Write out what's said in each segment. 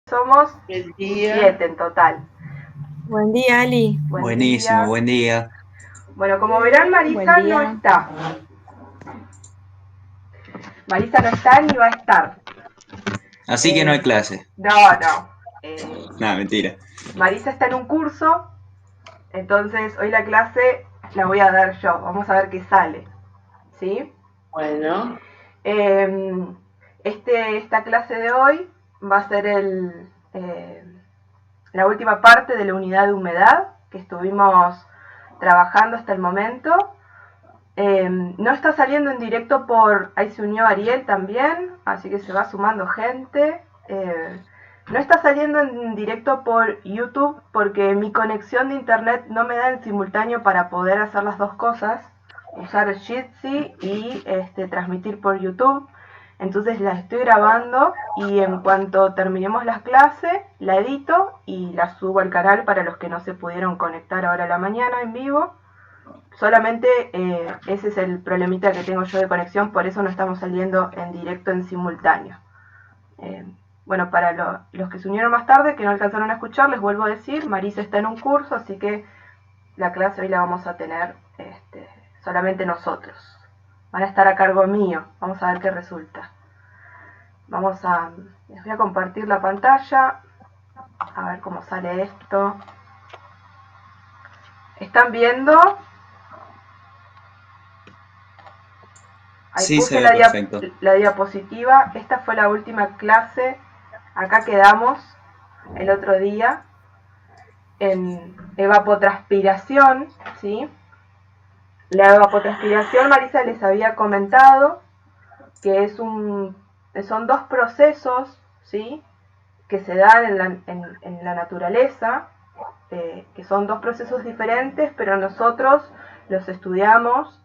Somos Buen día. 7 en total. Buen día, Ali. Buenísimo, buen día. Bueno, como verán, Marisa no está. Marisa no está ni va a estar. Así que no hay clase. No. Nada, mentira. Marisa está en un curso, entonces hoy la clase la voy a dar yo. Vamos a ver qué sale. ¿Sí? Bueno. Esta clase de hoy va a ser la última parte de la unidad de humedad que estuvimos trabajando hasta el momento. No está saliendo en directo ahí se unió Ariel también, así que se va sumando gente. No está saliendo en directo por YouTube porque mi conexión de internet no me da en simultáneo para poder hacer las dos cosas, usar Jitsi y transmitir por YouTube. Entonces la estoy grabando y en cuanto terminemos las clases la edito y la subo al canal para los que no se pudieron conectar ahora a la mañana en vivo. Solamente ese es el problemita que tengo yo de conexión, por eso no estamos saliendo en directo en simultáneo. Bueno, para los que se unieron más tarde, que no alcanzaron a escuchar, les vuelvo a decir, Marisa está en un curso, así que la clase hoy la vamos a tener solamente nosotros. Van a estar a cargo mío, vamos a ver qué resulta. Les voy a compartir la pantalla, a ver cómo sale esto. ¿Están viendo? Ahí Sí, puse se ve perfecto. la diapositiva. Esta fue la última clase. Acá quedamos el otro día en evapotranspiración, ¿sí? La evapotranspiración, Marisa les había comentado que son dos procesos, ¿sí?, que se dan en la naturaleza, que son dos procesos diferentes, pero nosotros los estudiamos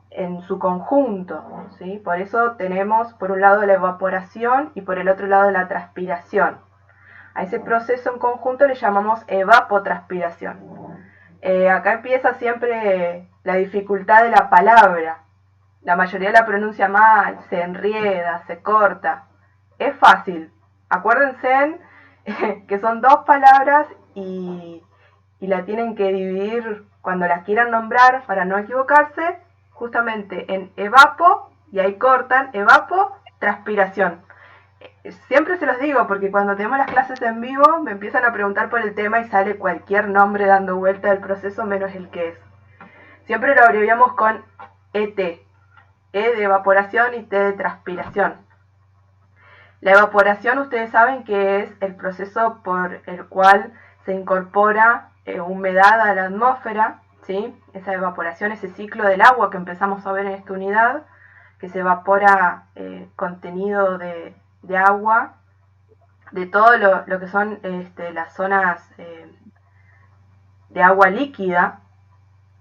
en su conjunto, ¿sí? Por eso tenemos por un lado la evaporación y por el otro lado la transpiración. A ese proceso en conjunto le llamamos evapotranspiración. Acá empieza siempre la dificultad de la palabra. La mayoría la pronuncia mal, se enrieda, se corta. Es fácil. Acuérdense que son dos palabras y la tienen que dividir cuando las quieran nombrar para no equivocarse, justamente en evapo, y ahí cortan, evapo, transpiración. Siempre se los digo porque cuando tenemos las clases en vivo me empiezan a preguntar por el tema y sale cualquier nombre dando vuelta del proceso menos el que es. Siempre lo abreviamos con ET, E de evaporación y T de transpiración. La evaporación, ustedes saben que es el proceso por el cual se incorpora humedad a la atmósfera, ¿sí? Esa evaporación, ese ciclo del agua que empezamos a ver en esta unidad, que se evapora contenido de agua, de todo lo que son las zonas de agua líquida,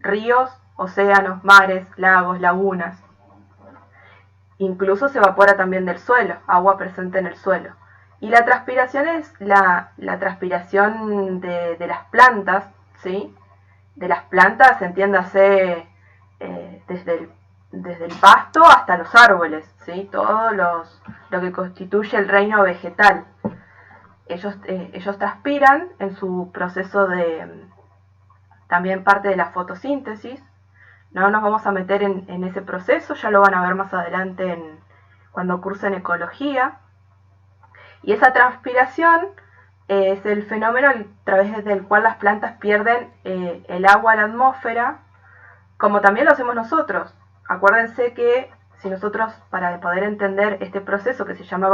ríos, océanos, mares, lagos, lagunas. Incluso se evapora también del suelo, agua presente en el suelo. Y la transpiración es la transpiración de las plantas, ¿sí? De las plantas, entiéndase, desde el pasto hasta los árboles, ¿sí? Todo lo que constituye el reino vegetal. Ellos transpiran en su proceso también parte de la fotosíntesis. No nos vamos a meter en ese proceso, ya lo van a ver más adelante cuando cursen ecología. Y esa transpiración es el fenómeno a través del cual las plantas pierden el agua a la atmósfera, como también lo hacemos nosotros. Acuérdense que si nosotros, para poder entender este proceso que se llama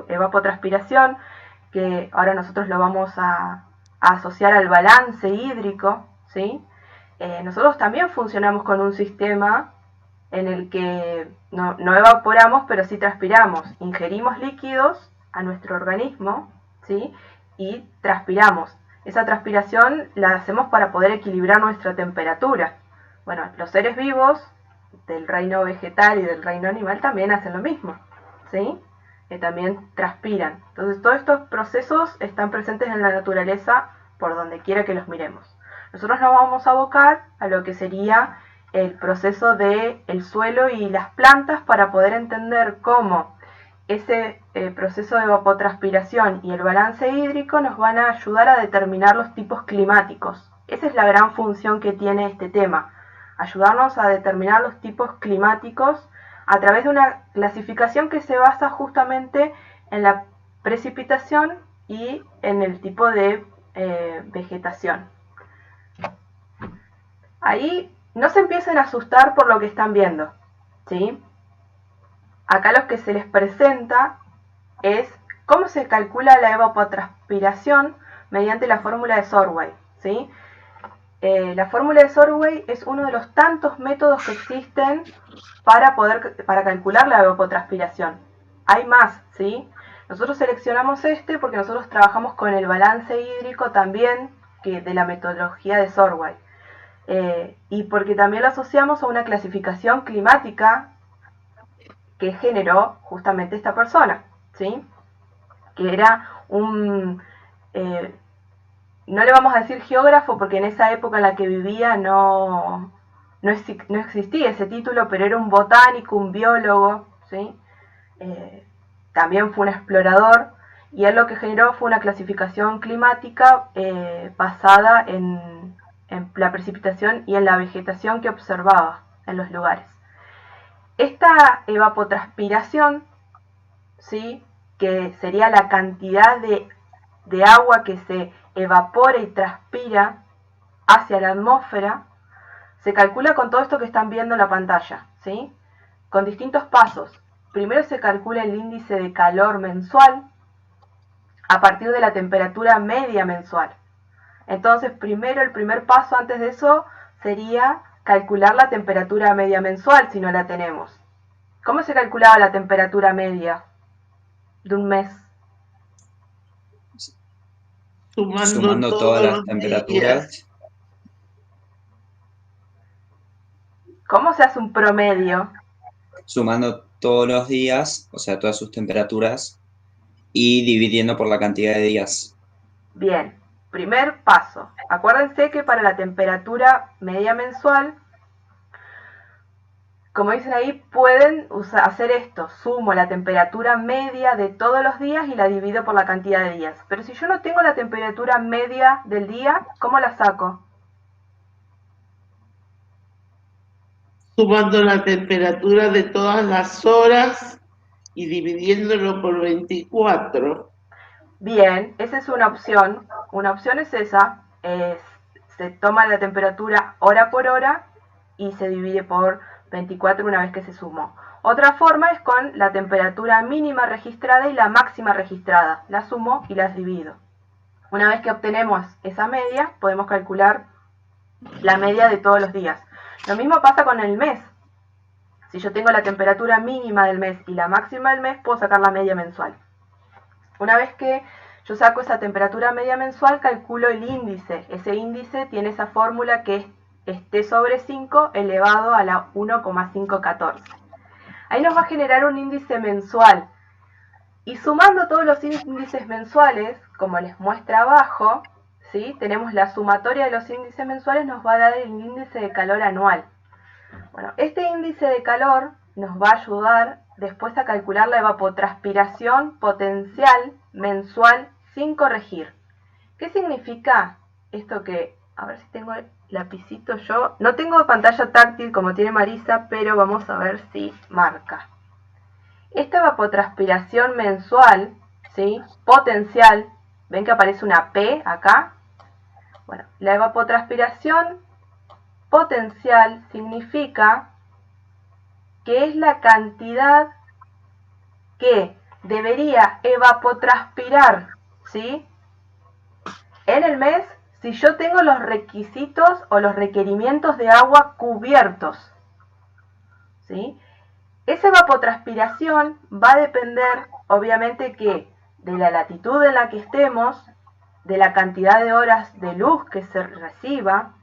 evapotranspiración, que ahora nosotros lo vamos a asociar al balance hídrico, ¿sí? Nosotros también funcionamos con un sistema en el que no evaporamos, pero sí transpiramos. Ingerimos líquidos a nuestro organismo, ¿sí? Y transpiramos. Esa transpiración la hacemos para poder equilibrar nuestra temperatura. Bueno, los seres vivos del reino vegetal y del reino animal también hacen lo mismo, ¿sí? También transpiran. Entonces todos estos procesos están presentes en la naturaleza por donde quiera que los miremos. Nosotros nos vamos a abocar a lo que sería el proceso del suelo y las plantas para poder entender cómo ese proceso de evapotranspiración y el balance hídrico nos van a ayudar a determinar los tipos climáticos. Esa es la gran función que tiene este tema, ayudarnos a determinar los tipos climáticos a través de una clasificación que se basa justamente en la precipitación y en el tipo de vegetación. Ahí no se empiecen a asustar por lo que están viendo, ¿sí? Acá lo que se les presenta es cómo se calcula la evapotranspiración mediante la fórmula de Sorway, ¿sí? La fórmula de Sorway es uno de los tantos métodos que existen para calcular la evapotranspiración. Hay más, ¿sí? Nosotros seleccionamos este porque nosotros trabajamos con el balance hídrico también de la metodología de Sorway. Y porque también lo asociamos a una clasificación climática que generó justamente esta persona, ¿sí? Que era un... no le vamos a decir geógrafo porque en esa época en la que vivía no existía ese título, pero era un botánico, un biólogo, ¿sí? También fue un explorador, y él lo que generó fue una clasificación climática basada en la precipitación y en la vegetación que observaba en los lugares. Esta evapotranspiración, ¿sí? Que sería la cantidad de agua que se evapora y transpira hacia la atmósfera, se calcula con todo esto que están viendo en la pantalla, ¿sí? Con distintos pasos. Primero se calcula el índice de calor mensual a partir de la temperatura media mensual. Entonces, primero, el primer paso antes de eso sería calcular la temperatura media mensual, si no la tenemos. ¿Cómo se calculaba la temperatura media de un mes? Sumando todas las temperaturas. ¿Cómo se hace un promedio? Sumando todos los días, o sea, todas sus temperaturas, y dividiendo por la cantidad de días. Bien, primer paso. Acuérdense que para la temperatura media mensual, como dicen ahí, pueden hacer esto. Sumo la temperatura media de todos los días y la divido por la cantidad de días. Pero si yo no tengo la temperatura media del día, ¿cómo la saco? Sumando la temperatura de todas las horas y dividiéndolo por 24. Bien, esa es una opción. Una opción es esa. Se toma la temperatura hora por hora y se divide por 24 una vez que se sumó. Otra forma es con la temperatura mínima registrada y la máxima registrada. Las sumo y las divido. Una vez que obtenemos esa media, podemos calcular la media de todos los días. Lo mismo pasa con el mes. Si yo tengo la temperatura mínima del mes y la máxima del mes, puedo sacar la media mensual. Una vez que yo saco esa temperatura media mensual, calculo el índice. Ese índice tiene esa fórmula que es T sobre 5 elevado a la 1,514. Ahí nos va a generar un índice mensual. Y sumando todos los índices mensuales, como les muestra abajo, ¿sí? Tenemos la sumatoria de los índices mensuales, nos va a dar el índice de calor anual. Bueno, este índice de calor nos va a ayudar después a calcular la evapotranspiración potencial mensual sin corregir. ¿Qué significa esto que, a ver si tengo el lapicito yo, no tengo pantalla táctil como tiene Marisa, pero vamos a ver si marca. Esta evapotranspiración mensual, ¿sí? Potencial, ven que aparece una P acá. Bueno, la evapotranspiración potencial significa que es la cantidad que debería evapotranspirar, ¿sí? En el mes, si yo tengo los requisitos o los requerimientos de agua cubiertos, ¿sí? Esa evapotranspiración va a depender, obviamente, que de la latitud en la que estemos, de la cantidad de horas de luz que se reciba.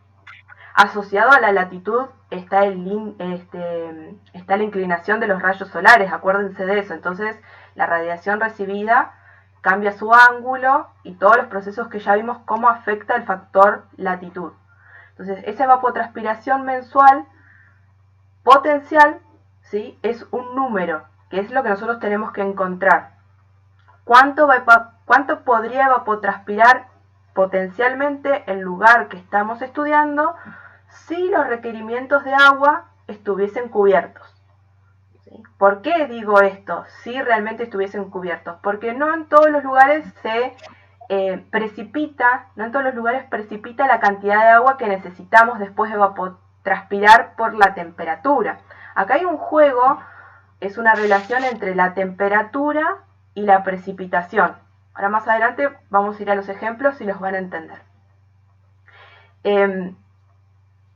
Asociado a la latitud está la inclinación de los rayos solares, acuérdense de eso. Entonces, la radiación recibida cambia su ángulo y todos los procesos que ya vimos cómo afecta el factor latitud. Entonces, esa evapotranspiración mensual potencial, ¿sí? Es un número que es lo que nosotros tenemos que encontrar. ¿Cuánto podría evapotranspirar potencialmente el lugar que estamos estudiando si los requerimientos de agua estuviesen cubiertos? ¿Sí? ¿Por qué digo esto? Si realmente estuviesen cubiertos. Porque no en todos los lugares se precipita la cantidad de agua que necesitamos después de evapotranspirar por la temperatura. Acá hay un juego, es una relación entre la temperatura y la precipitación. Ahora más adelante vamos a ir a los ejemplos y los van a entender.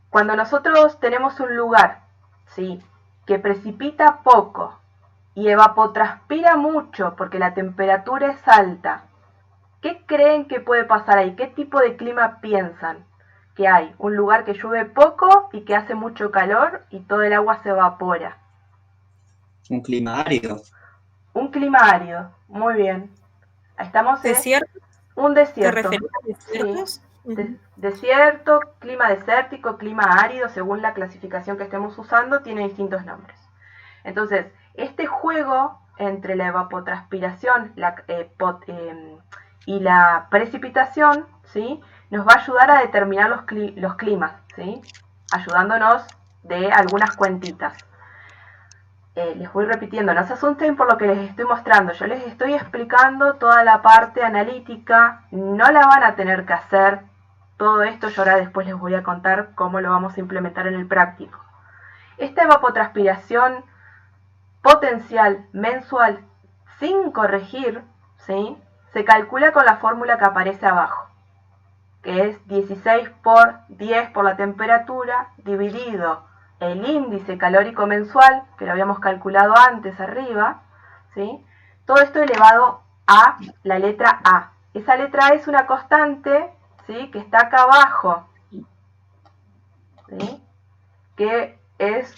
Cuando nosotros tenemos un lugar, ¿sí?, que precipita poco y evapotranspira mucho porque la temperatura es alta, ¿qué creen que puede pasar ahí? ¿Qué tipo de clima piensan que hay? Un lugar que llueve poco y que hace mucho calor y todo el agua se evapora. Un clima árido. Un clima árido, muy bien. Estamos en ¿Desierto? un ¿Te desierto. refieres a desiertos? Sí. Desierto, clima desértico, clima árido, según la clasificación que estemos usando, tiene distintos nombres. Entonces, este juego entre la evapotranspiración y la precipitación, ¿sí?, nos va a ayudar a determinar los climas, ¿sí?, ayudándonos de algunas cuentitas. Les voy repitiendo, no se asusten por lo que les estoy mostrando, yo les estoy explicando toda la parte analítica, no la van a tener que hacer todo esto, yo ahora después les voy a contar cómo lo vamos a implementar en el práctico. Esta evapotranspiración potencial mensual sin corregir, ¿sí?, se calcula con la fórmula que aparece abajo, que es 16 por 10 por la temperatura dividido el índice calórico mensual, que lo habíamos calculado antes arriba, ¿sí?, todo esto elevado a la letra A. Esa letra A es una constante, ¿sí?, que está acá abajo, ¿sí?, que es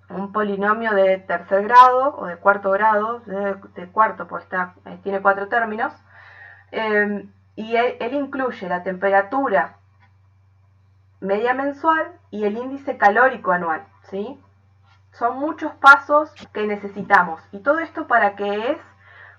un polinomio de tercer grado o de cuarto grado, de cuarto, pues tiene 4 términos, y él incluye la temperatura media mensual y el índice calórico anual, ¿sí? Son muchos pasos que necesitamos. ¿Y todo esto para qué es?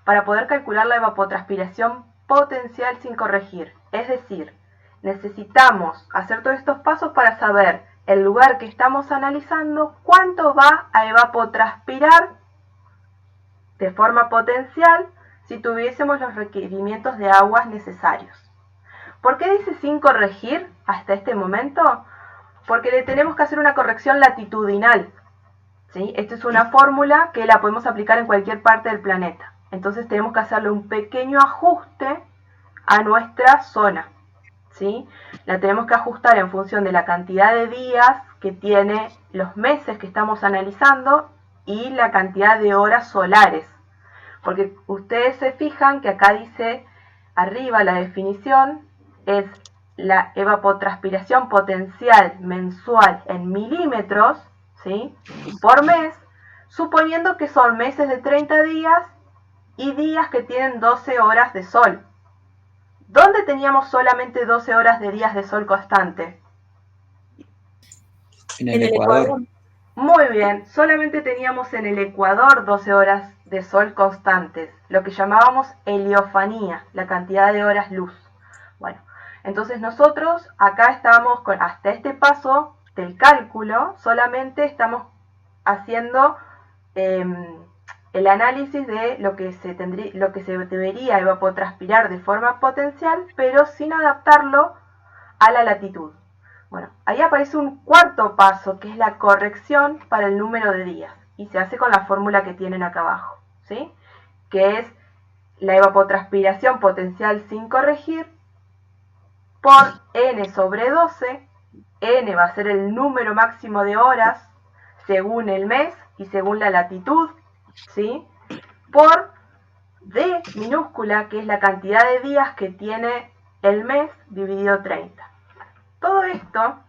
Para poder calcular la evapotranspiración potencial sin corregir. Es decir, necesitamos hacer todos estos pasos para saber el lugar que estamos analizando, cuánto va a evapotranspirar de forma potencial si tuviésemos los requerimientos de aguas necesarios. ¿Por qué dice sin corregir hasta este momento? Porque le tenemos que hacer una corrección latitudinal, ¿sí? Esta es una fórmula que la podemos aplicar en cualquier parte del planeta. Entonces tenemos que hacerle un pequeño ajuste a nuestra zona, ¿sí? La tenemos que ajustar en función de la cantidad de días que tiene los meses que estamos analizando y la cantidad de horas solares. Porque ustedes se fijan que acá dice arriba la definición es la evapotranspiración potencial mensual en milímetros, ¿sí?, por mes, suponiendo que son meses de 30 días y días que tienen 12 horas de sol. ¿Dónde teníamos solamente 12 horas de días de sol constante? En el Ecuador. Muy bien, solamente teníamos en el Ecuador 12 horas de sol constantes, lo que llamábamos heliofanía, la cantidad de horas luz. Bueno, entonces nosotros acá estamos hasta este paso del cálculo, solamente estamos haciendo el análisis de lo que se debería evapotranspirar de forma potencial, pero sin adaptarlo a la latitud. Bueno, ahí aparece un cuarto paso, que es la corrección para el número de días, y se hace con la fórmula que tienen acá abajo, ¿sí?, que es la evapotranspiración potencial sin corregir por n sobre 12, n va a ser el número máximo de horas según el mes y según la latitud, ¿sí?, por d minúscula, que es la cantidad de días que tiene el mes dividido 30. Todo esto,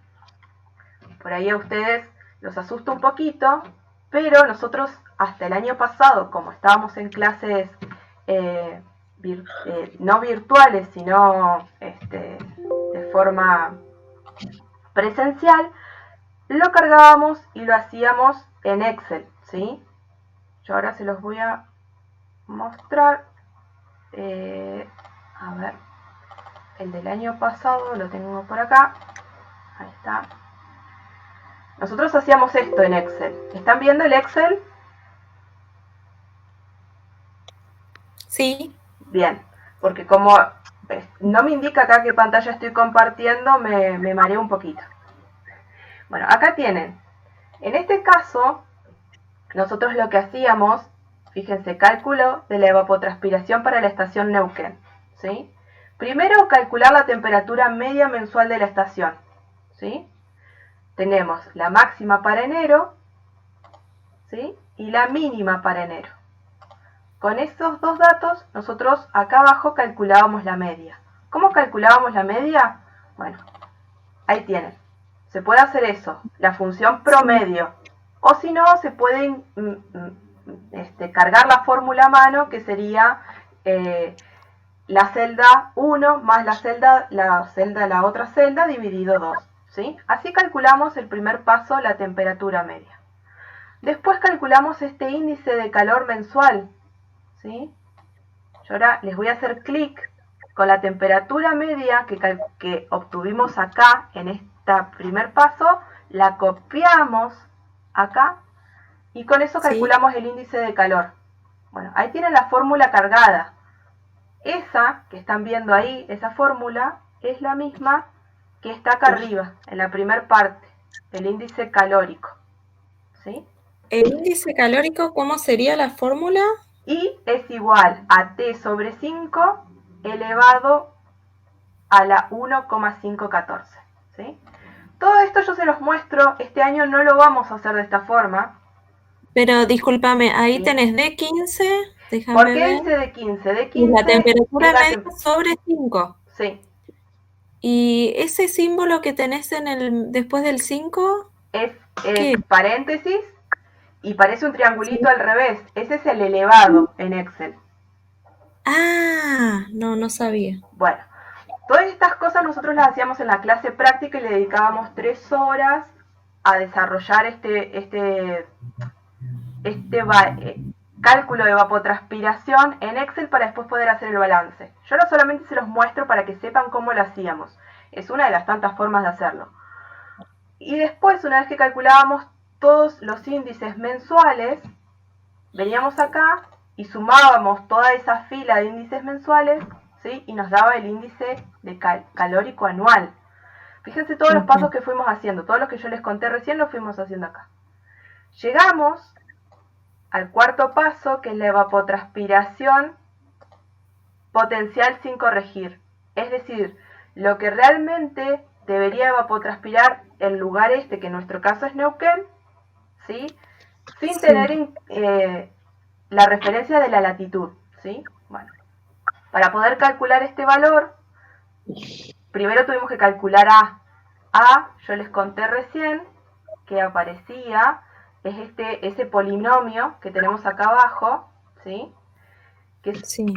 por ahí a ustedes los asusta un poquito, pero nosotros hasta el año pasado, como estábamos en clases no virtuales, sino de forma presencial, lo cargábamos y lo hacíamos en Excel, ¿sí? Yo ahora se los voy a mostrar. A ver, el del año pasado lo tengo por acá. Ahí está. Nosotros hacíamos esto en Excel. ¿Están viendo el Excel? Sí. Bien, porque como no me indica acá qué pantalla estoy compartiendo, me mareo un poquito. Bueno, acá tienen. En este caso, nosotros lo que hacíamos, fíjense, cálculo de la evapotranspiración para la estación Neuquén, ¿sí? Primero, calcular la temperatura media mensual de la estación, ¿sí? Tenemos la máxima para enero, ¿sí? Y la mínima para enero. Con estos dos datos, nosotros acá abajo calculábamos la media. ¿Cómo calculábamos la media? Bueno, ahí tienen. Se puede hacer eso, la función promedio. O si no, se puede cargar la fórmula a mano, que sería la celda 1 más la otra celda dividido 2. ¿Sí? Así calculamos el primer paso, la temperatura media. Después calculamos este índice de calor mensual. ¿Sí? Yo ahora les voy a hacer clic con la temperatura media que obtuvimos acá en este primer paso, la copiamos acá y con eso calculamos el índice de calor. Bueno, ahí tienen la fórmula cargada. Esa que están viendo ahí, esa fórmula, es la misma que está acá arriba, en la primera parte, el índice calórico. ¿Sí? ¿El índice calórico cómo sería la fórmula? Y es igual a T sobre 5 elevado a la 1,514. ¿Sí? Todo esto yo se los muestro, este año no lo vamos a hacer de esta forma. Pero discúlpame, ahí ¿Sí? tenés D15, déjame ¿Por qué ver. dice D15? D15 y la temperatura es la media sobre 5. Sí. ¿Y ese símbolo que tenés después del 5? Es ¿Qué? paréntesis y parece un triangulito al revés. Ese es el elevado en Excel. Ah, no sabía. Bueno, todas estas cosas nosotros las hacíamos en la clase práctica y le dedicábamos 3 horas a desarrollar este cálculo de evapotranspiración en Excel para después poder hacer el balance. Yo no solamente se los muestro para que sepan cómo lo hacíamos. Es una de las tantas formas de hacerlo. Y después, una vez que calculábamos todos los índices mensuales, veníamos acá y sumábamos toda esa fila de índices mensuales, ¿sí? Y nos daba el índice de calórico anual. Fíjense todos los pasos que fuimos haciendo, todos los que yo les conté recién los fuimos haciendo acá. Llegamos al cuarto paso, que es la evapotranspiración potencial sin corregir. Es decir, lo que realmente debería evapotranspirar el lugar que en nuestro caso es Neuquén, ¿sí? Sin tener la referencia de la latitud, ¿sí? Bueno, para poder calcular este valor, primero tuvimos que calcular A. A, yo les conté recién que aparecía, es ese polinomio que tenemos acá abajo, ¿sí? Sí.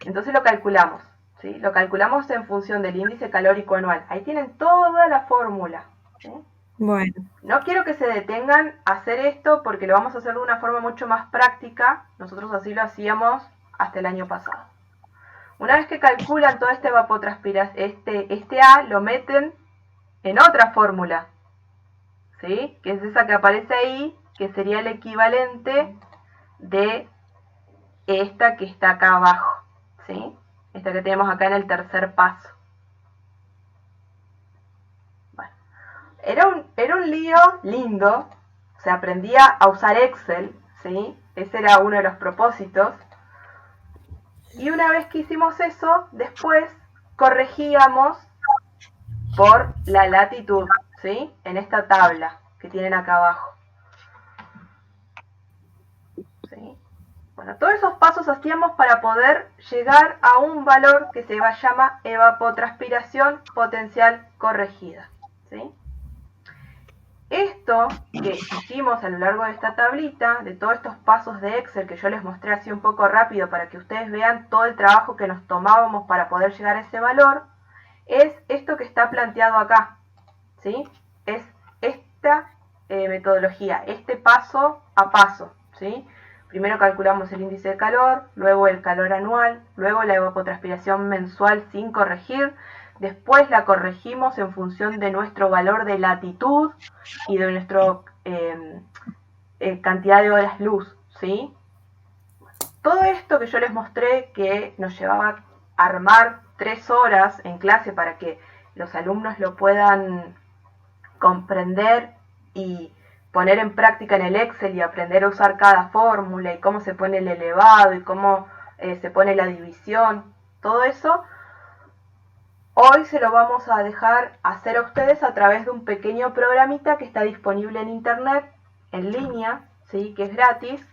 Entonces lo calculamos, ¿sí? Lo calculamos en función del índice calórico anual. Ahí tienen toda la fórmula, ¿sí? Bueno. No quiero que se detengan a hacer esto porque lo vamos a hacer de una forma mucho más práctica. Nosotros así lo hacíamos hasta el año pasado. Una vez que calculan toda esta evapotranspiración, este A lo meten en otra fórmula, ¿sí? Que es esa que aparece ahí, que sería el equivalente de esta que está acá abajo, ¿sí? Esta que tenemos acá en el tercer paso. Bueno, era un lío lindo, se aprendía a usar Excel, ¿sí? Ese era uno de los propósitos. Y una vez que hicimos eso, después corregíamos por la latitud, ¿sí? En esta tabla que tienen acá abajo. ¿Sí? Bueno, todos esos pasos hacíamos para poder llegar a un valor que se llama evapotranspiración potencial corregida, ¿sí? Esto que hicimos a lo largo de esta tablita, de todos estos pasos de Excel que yo les mostré así un poco rápido para que ustedes vean todo el trabajo que nos tomábamos para poder llegar a ese valor, es esto que está planteado acá, ¿sí? Es esta metodología, este paso a paso, ¿sí? Primero calculamos el índice de calor, luego el calor anual, luego la evapotranspiración mensual sin corregir, después la corregimos en función de nuestro valor de latitud y de nuestra cantidad de horas luz, ¿sí? Todo esto que yo les mostré, que nos llevaba a armar 3 horas en clase para que los alumnos lo puedan comprender y poner en práctica en el Excel y aprender a usar cada fórmula y cómo se pone el elevado y cómo se pone la división, todo eso, hoy se lo vamos a dejar hacer a ustedes a través de un pequeño programita que está disponible en internet, en línea, ¿sí? Que es gratis,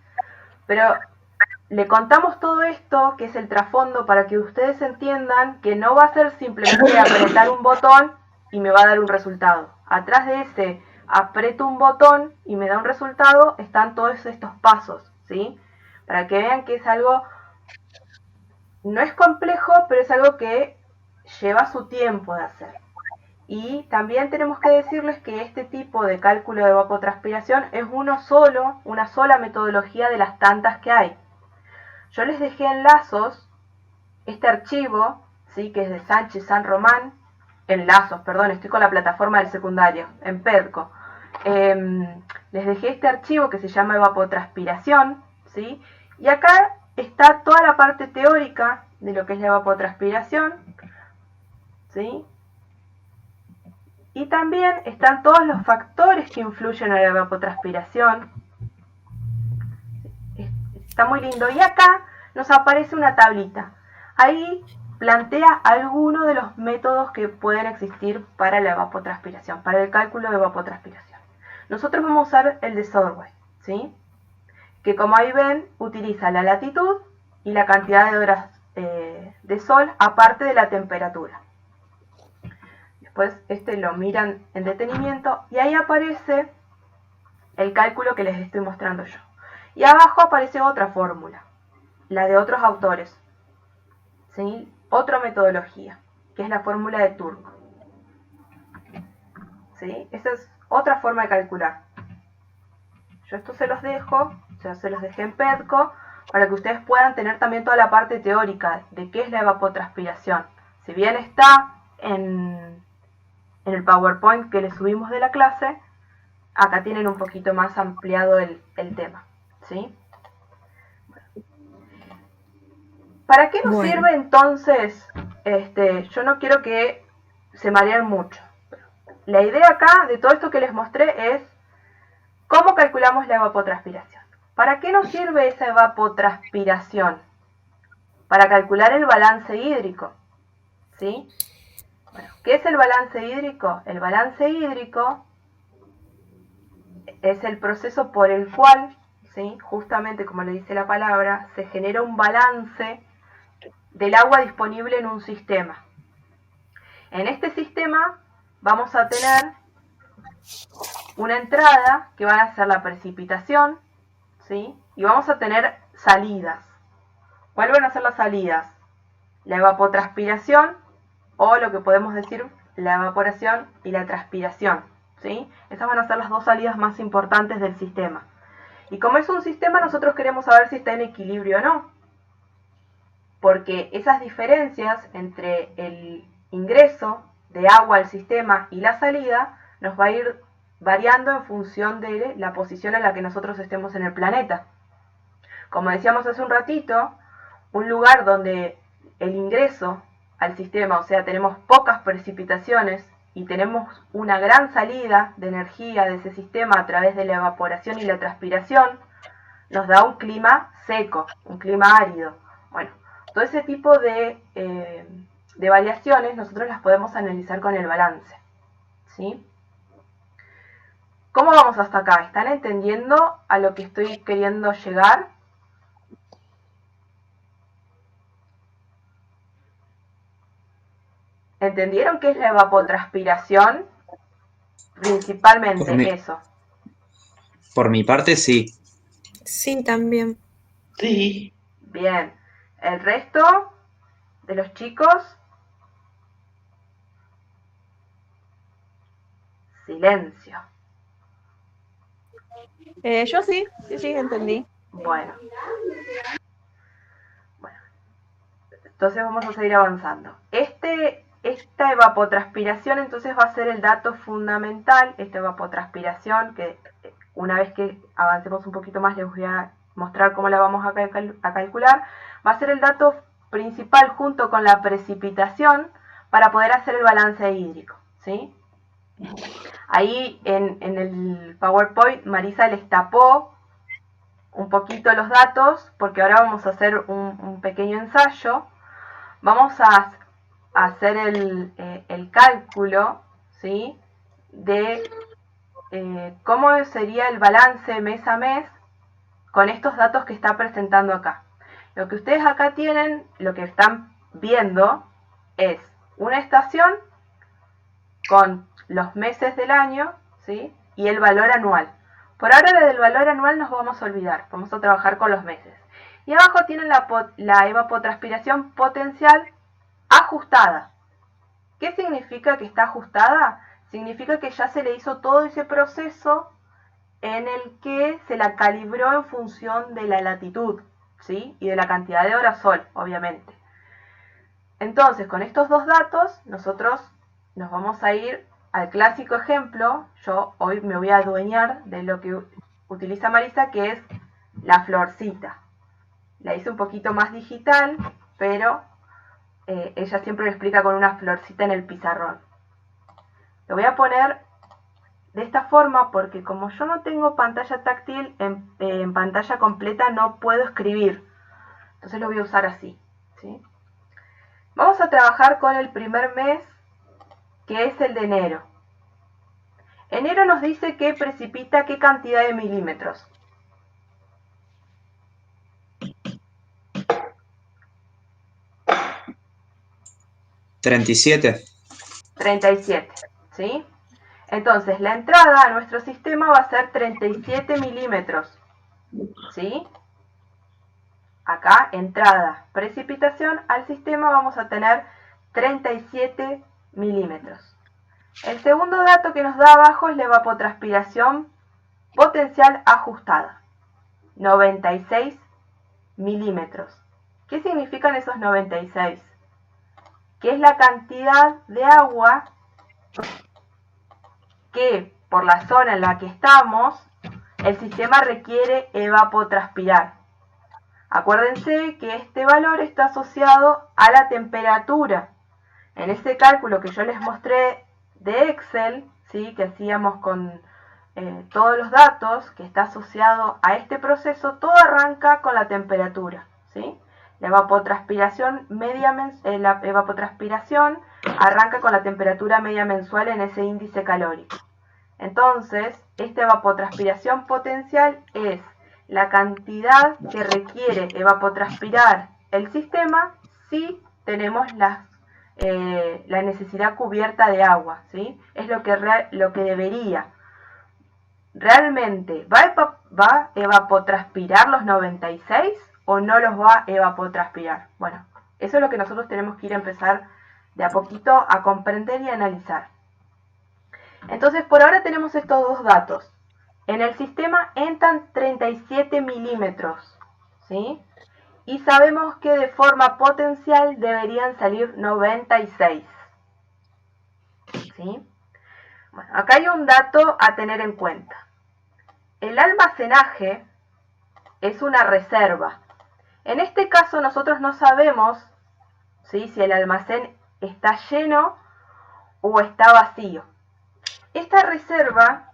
pero le contamos todo esto, que es el trasfondo, para que ustedes entiendan que no va a ser simplemente apretar un botón y me va a dar un resultado. Atrás de ese aprieto un botón y me da un resultado, están todos estos pasos, ¿sí? Para que vean que es algo, no es complejo, pero es algo que lleva su tiempo de hacer. Y también tenemos que decirles que este tipo de cálculo de evapotranspiración es una sola metodología de las tantas que hay. Yo les dejé en lazos este archivo, ¿sí? Que es de Sánchez San Román, en lazos, perdón, estoy con la plataforma del secundario, en PEDCO. Les dejé este archivo que se llama evapotranspiración, ¿sí? Y acá está toda la parte teórica de lo que es la evapotranspiración, ¿sí? Y también están todos los factores que influyen en la evapotranspiración. Está muy lindo. Y acá nos aparece una tablita. Ahí plantea algunos de los métodos que pueden existir para la evapotranspiración, para el cálculo de evapotranspiración. Nosotros vamos a usar el de Sorway, ¿sí? Que como ahí ven, utiliza la latitud y la cantidad de horas de sol, aparte de la temperatura. Después lo miran en detenimiento y ahí aparece el cálculo que les estoy mostrando yo. Y abajo aparece otra fórmula, la de otros autores, ¿sí? Otra metodología, que es la fórmula de Turco, ¿sí? Esa es otra forma de calcular. Yo esto se los dejo, se los dejé en PEDCO, para que ustedes puedan tener también toda la parte teórica de qué es la evapotranspiración. Si bien está en el PowerPoint que les subimos de la clase, acá tienen un poquito más ampliado el tema, ¿sí? ¿Para qué nos sirve entonces? Yo no quiero que se mareen mucho. La idea acá de todo esto que les mostré es cómo calculamos la evapotranspiración. ¿Para qué nos sirve esa evapotranspiración? Para calcular el balance hídrico, ¿sí? Bueno, ¿qué es el balance hídrico? El balance hídrico es el proceso por el cual, ¿sí? Justamente como le dice la palabra, se genera un balance del agua disponible en un sistema. En este sistema vamos a tener una entrada que va a ser la precipitación, ¿sí? Y vamos a tener salidas. ¿Cuáles van a ser las salidas? La evapotranspiración, o lo que podemos decir, la evaporación y la transpiración, ¿sí? Esas van a ser las dos salidas más importantes del sistema. Y como es un sistema, nosotros queremos saber si está en equilibrio o no. Porque esas diferencias entre el ingreso de agua al sistema y la salida nos va a ir variando en función de la posición en la que nosotros estemos en el planeta. Como decíamos hace un ratito, un lugar donde el ingreso al sistema, o sea, tenemos pocas precipitaciones y tenemos una gran salida de energía de ese sistema a través de la evaporación y la transpiración, nos da un clima seco, un clima árido. Bueno, todo ese tipo de variaciones nosotros las podemos analizar con el balance, ¿sí? ¿Cómo vamos hasta acá? ¿Están entendiendo a lo que estoy queriendo llegar? ¿Entendieron qué es la evapotranspiración? Principalmente eso. Por mi parte, sí. Sí, también. Sí. Bien. ¿El resto de los chicos? Silencio. Yo sí, entendí. Bueno, entonces vamos a seguir avanzando. Esta evapotranspiración entonces va a ser el dato fundamental, esta evapotranspiración, que una vez que avancemos un poquito más les voy a mostrar cómo la vamos a calcular, va a ser el dato principal junto con la precipitación para poder hacer el balance hídrico, ¿sí? Ahí en el PowerPoint Marisa les tapó un poquito los datos porque ahora vamos a hacer un pequeño ensayo. Vamos a hacer el cálculo, ¿sí? De cómo sería el balance mes a mes con estos datos que está presentando acá. Lo que ustedes acá tienen, lo que están viendo, es una estación con los meses del año, ¿sí? Y el valor anual. Por ahora del valor anual nos vamos a olvidar, vamos a trabajar con los meses. Y abajo tienen la evapotranspiración potencial ajustada. ¿Qué significa que está ajustada? Significa que ya se le hizo todo ese proceso en el que se la calibró en función de la latitud, ¿sí? Y de la cantidad de horas sol, obviamente. Entonces, con estos dos datos, nosotros nos vamos a ir al clásico ejemplo. Yo hoy me voy a adueñar de lo que utiliza Marisa, que es la florcita. La hice un poquito más digital, pero ella siempre lo explica con una florcita en el pizarrón. Lo voy a poner de esta forma porque como yo no tengo pantalla táctil, en pantalla completa no puedo escribir. Entonces lo voy a usar así, ¿sí? Vamos a trabajar con el primer mes, que es el de enero. Enero nos dice que precipita qué cantidad de milímetros. ¿37? 37, ¿sí? Entonces la entrada a nuestro sistema va a ser 37 milímetros, ¿sí? Acá, entrada, precipitación al sistema vamos a tener 37 milímetros. El segundo dato que nos da abajo es la evapotranspiración potencial ajustada, 96 milímetros. ¿Qué significan esos 96? Que es la cantidad de agua que por la zona en la que estamos el sistema requiere evapotranspirar. Acuérdense que este valor está asociado a la temperatura. En ese cálculo que yo les mostré de Excel, ¿sí? Que hacíamos con todos los datos, que está asociado a este proceso, todo arranca con la temperatura, ¿sí? La evapotranspiración arranca con la temperatura media mensual en ese índice calórico. Entonces, esta evapotranspiración potencial es la cantidad que requiere evapotranspirar el sistema si tenemos la necesidad cubierta de agua, ¿sí? Es lo que debería. ¿Realmente va a evapotranspirar los 96 o no los va a evapotranspirar? Bueno, eso es lo que nosotros tenemos que ir a empezar de a poquito a comprender y analizar. Entonces, por ahora tenemos estos dos datos. En el sistema entran 37 milímetros, ¿sí? Y sabemos que de forma potencial deberían salir 96, ¿sí? Bueno, acá hay un dato a tener en cuenta. El almacenaje es una reserva. En este caso nosotros no sabemos, ¿sí? Si el almacén está lleno o está vacío. Esta reserva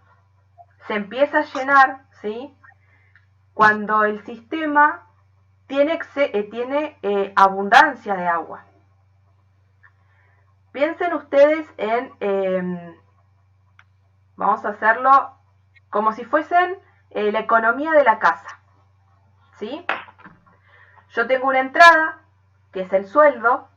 se empieza a llenar, ¿sí? Cuando el sistema tiene abundancia de agua. Piensen ustedes en, vamos a hacerlo como si fuesen la economía de la casa, ¿sí? Yo tengo una entrada, que es el sueldo,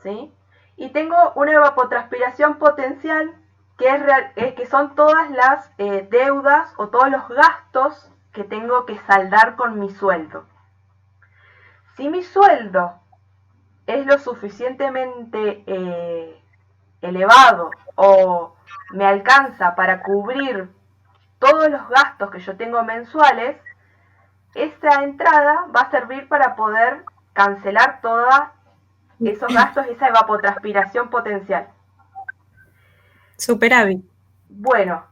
¿sí? Y tengo una evapotranspiración potencial, que son todas las deudas o todos los gastos que tengo que saldar con mi sueldo. Si mi sueldo es lo suficientemente elevado o me alcanza para cubrir todos los gastos que yo tengo mensuales, esa entrada va a servir para poder cancelar todos esos gastos, esa evapotranspiración potencial. Superávit. Bueno,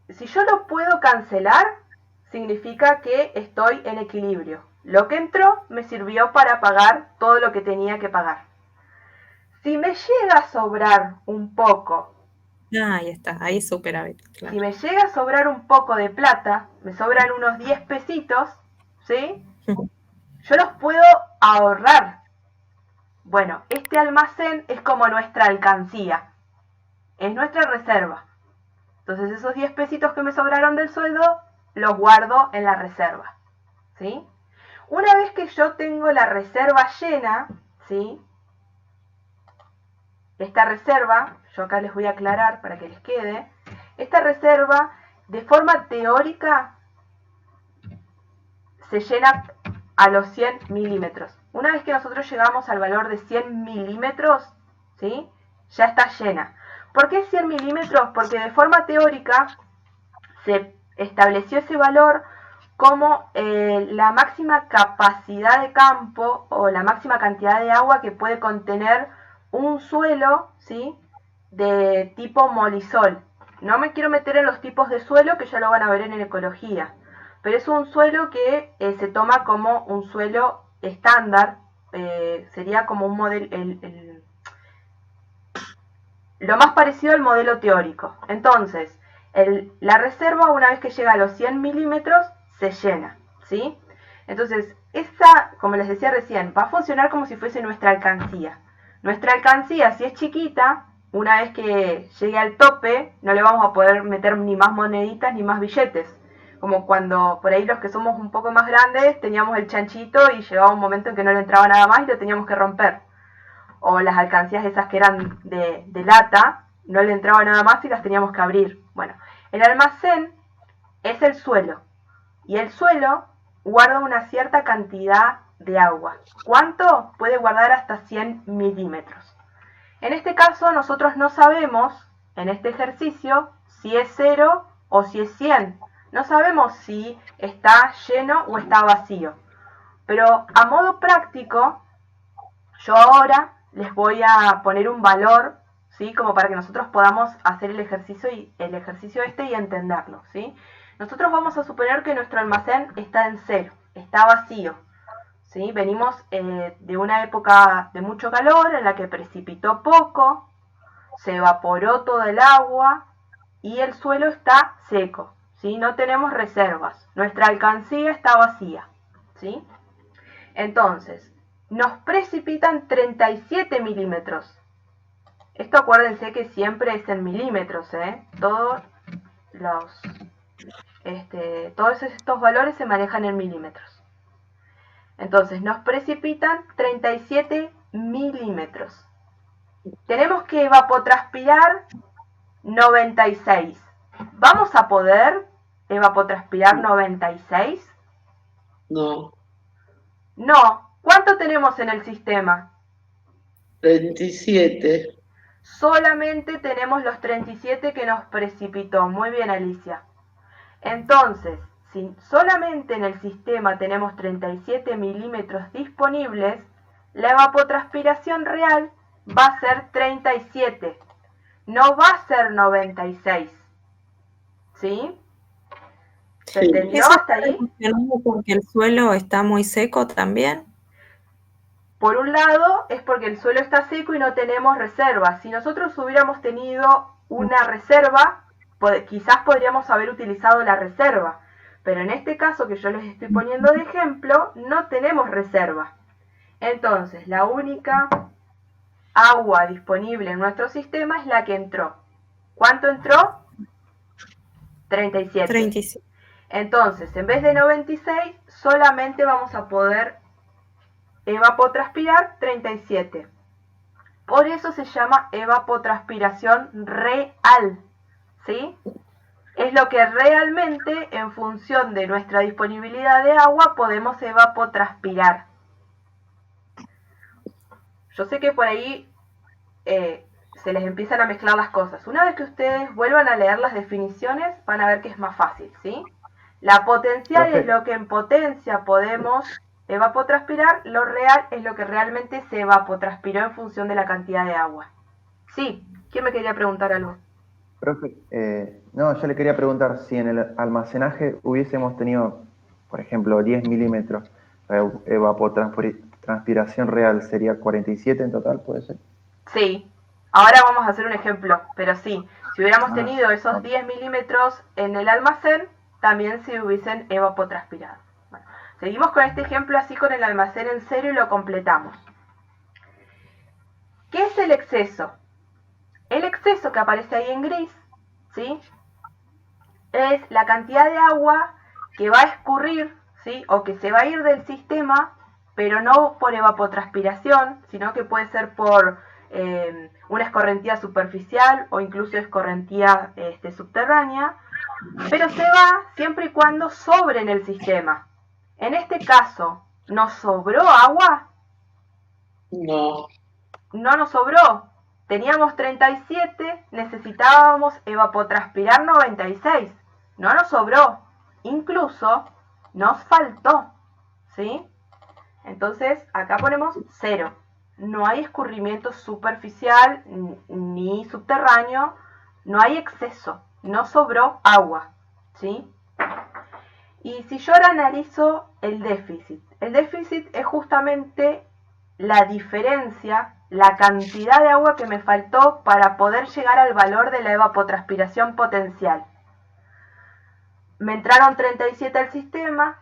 si yo lo puedo cancelar, significa que estoy en equilibrio. Lo que entró me sirvió para pagar todo lo que tenía que pagar. Si me llega a sobrar un poco, Ahí está, ahí superávit. Claro. si me llega a sobrar un poco de plata, me sobran unos 10 pesitos, ¿sí? Yo los puedo ahorrar. Bueno, este almacén es como nuestra alcancía, es nuestra reserva. Entonces esos 10 pesitos que me sobraron del sueldo, los guardo en la reserva, ¿sí? Una vez que yo tengo la reserva llena, ¿sí? Esta reserva, yo acá les voy a aclarar para que les quede, esta reserva de forma teórica se llena a los 100 milímetros. Una vez que nosotros llegamos al valor de 100 milímetros, ¿sí? Ya está llena. ¿Por qué 100 milímetros? Porque de forma teórica se estableció ese valor como la máxima capacidad de campo o la máxima cantidad de agua que puede contener un suelo, ¿sí? De tipo molisol. No me quiero meter en los tipos de suelo que ya lo van a ver en ecología, pero es un suelo que se toma como un suelo estándar, sería como un modelo, lo más parecido al modelo teórico. Entonces, la reserva, una vez que llega a los 100 milímetros, se llena, ¿sí? Entonces, esa, como les decía recién, va a funcionar como si fuese nuestra alcancía. Nuestra alcancía, si es chiquita, una vez que llegue al tope, no le vamos a poder meter ni más moneditas ni más billetes. Como cuando por ahí los que somos un poco más grandes teníamos el chanchito y llegaba un momento en que no le entraba nada más y lo teníamos que romper. O las alcancías esas que eran de lata, no le entraba nada más y las teníamos que abrir. Bueno, el almacén es el suelo. Y el suelo guarda una cierta cantidad de agua. ¿Cuánto? Puede guardar hasta 100 milímetros. En este caso nosotros no sabemos, en este ejercicio, si es 0 o si es 100. No sabemos si está lleno o está vacío. Pero a modo práctico, yo ahora les voy a poner un valor, ¿sí? Como para que nosotros podamos hacer el ejercicio este y entenderlo, ¿sí? Nosotros vamos a suponer que nuestro almacén está en 0, está vacío, ¿sí? Venimos de una época de mucho calor en la que precipitó poco, se evaporó todo el agua y el suelo está seco, ¿sí? No tenemos reservas, nuestra alcancía está vacía, ¿sí? Entonces, nos precipitan 37 milímetros. Esto acuérdense que siempre es en milímetros, ¿eh? Todos estos valores se manejan en milímetros. Entonces, nos precipitan 37 milímetros. Tenemos que evapotranspirar 96. ¿Vamos a poder evapotranspirar 96? No, No. ¿Cuánto tenemos en el sistema? 37. Solamente tenemos los 37 que nos precipitó. Muy bien, Alicia. Entonces, si solamente en el sistema tenemos 37 milímetros disponibles, la evapotranspiración real va a ser 37. No va a ser 96. ¿Sí? ¿Se Sí. entendió ¿Eso hasta está ahí? funcionando porque el suelo está muy seco también? Por un lado es porque el suelo está seco y no tenemos reserva. Si nosotros hubiéramos tenido una reserva, quizás podríamos haber utilizado la reserva. Pero en este caso que yo les estoy poniendo de ejemplo, no tenemos reserva. Entonces, la única agua disponible en nuestro sistema es la que entró. ¿Cuánto entró? 37. 37. Entonces, en vez de 96, solamente vamos a poder evapotranspirar 37. Por eso se llama evapotranspiración real, ¿sí? Es lo que realmente, en función de nuestra disponibilidad de agua, podemos evapotranspirar. Yo sé que por ahí se les empiezan a mezclar las cosas. Una vez que ustedes vuelvan a leer las definiciones, van a ver que es más fácil, ¿sí? La potencial Profe. es lo que en potencia podemos evapotranspirar, lo real es lo que realmente se evapotranspiró en función de la cantidad de agua. Sí, ¿quién me quería preguntar algo? Profe, no, yo le quería preguntar si en el almacenaje hubiésemos tenido, por ejemplo, 10 milímetros, la evapotranspiración real sería 47 en total, ¿puede ser? Sí, ahora vamos a hacer un ejemplo, pero sí, si hubiéramos Ah, tenido esos ok. 10 milímetros en el almacén, también se hubiesen evapotranspirado. Bueno, seguimos con este ejemplo así con el almacén en cero y lo completamos. ¿Qué es el exceso? El exceso que aparece ahí en gris, ¿sí? Es la cantidad de agua que va a escurrir, ¿sí? O que se va a ir del sistema, pero no por evapotranspiración, sino que puede ser por una escorrentía superficial o incluso escorrentía subterránea, pero se va siempre y cuando sobre en el sistema. En este caso, ¿nos sobró agua? No. No nos sobró. Teníamos 37, necesitábamos evapotranspirar 96. No nos sobró. Incluso nos faltó. ¿Sí? Entonces, acá ponemos 0. No hay escurrimiento superficial ni subterráneo. No hay exceso. No sobró agua. ¿Sí? Y si yo ahora analizo el déficit es justamente la diferencia, la cantidad de agua que me faltó para poder llegar al valor de la evapotranspiración potencial. Me entraron 37 al sistema,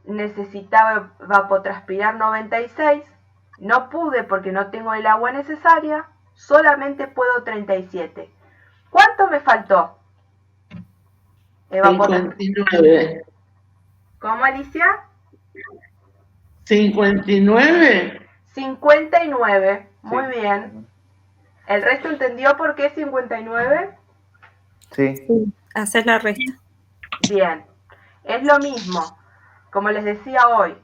necesitaba evapotranspirar 96, no pude porque no tengo el agua necesaria, solamente puedo 37. ¿Cuánto me faltó? 59. ¿Cómo, Alicia? 59. 59. Muy Sí. bien. ¿El resto entendió por qué 59? Sí. Sí, hacer la resta. Bien. Es lo mismo. Como les decía hoy,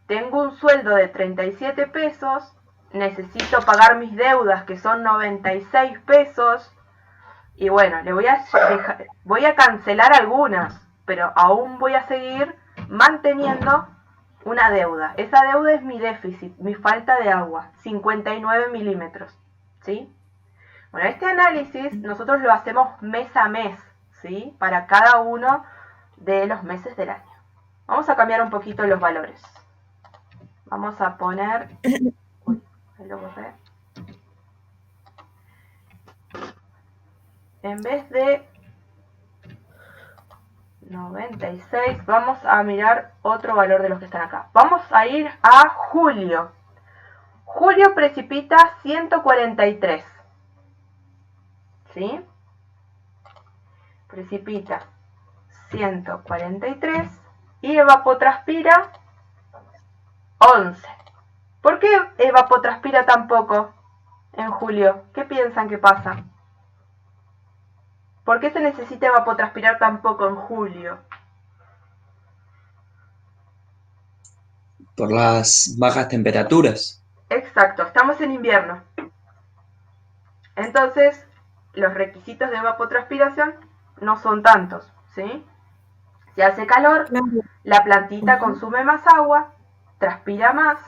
tengo un sueldo de 37 pesos, necesito pagar mis deudas que son 96 pesos y bueno, le voy a cancelar algunas, pero aún voy a seguir manteniendo una deuda. Esa deuda es mi déficit, mi falta de agua, 59 milímetros. ¿Sí? Bueno, este análisis nosotros lo hacemos mes a mes, ¿sí? Para cada uno de los meses del año. Vamos a cambiar un poquito los valores. Vamos a poner... Uy, ahí lo borré. En vez de 96, vamos a mirar otro valor de los que están acá. Vamos a ir a julio. Julio precipita 143. ¿Sí? Precipita 143 y evapotranspira 11. ¿Por qué evapotranspira tan poco en julio? ¿Qué piensan que pasa? ¿Por qué se necesita evapotranspirar tan poco en julio? Por las bajas temperaturas. Exacto, estamos en invierno. Entonces, los requisitos de evapotranspiración no son tantos, ¿sí? Si hace calor, Claro. la plantita consume más agua, transpira más.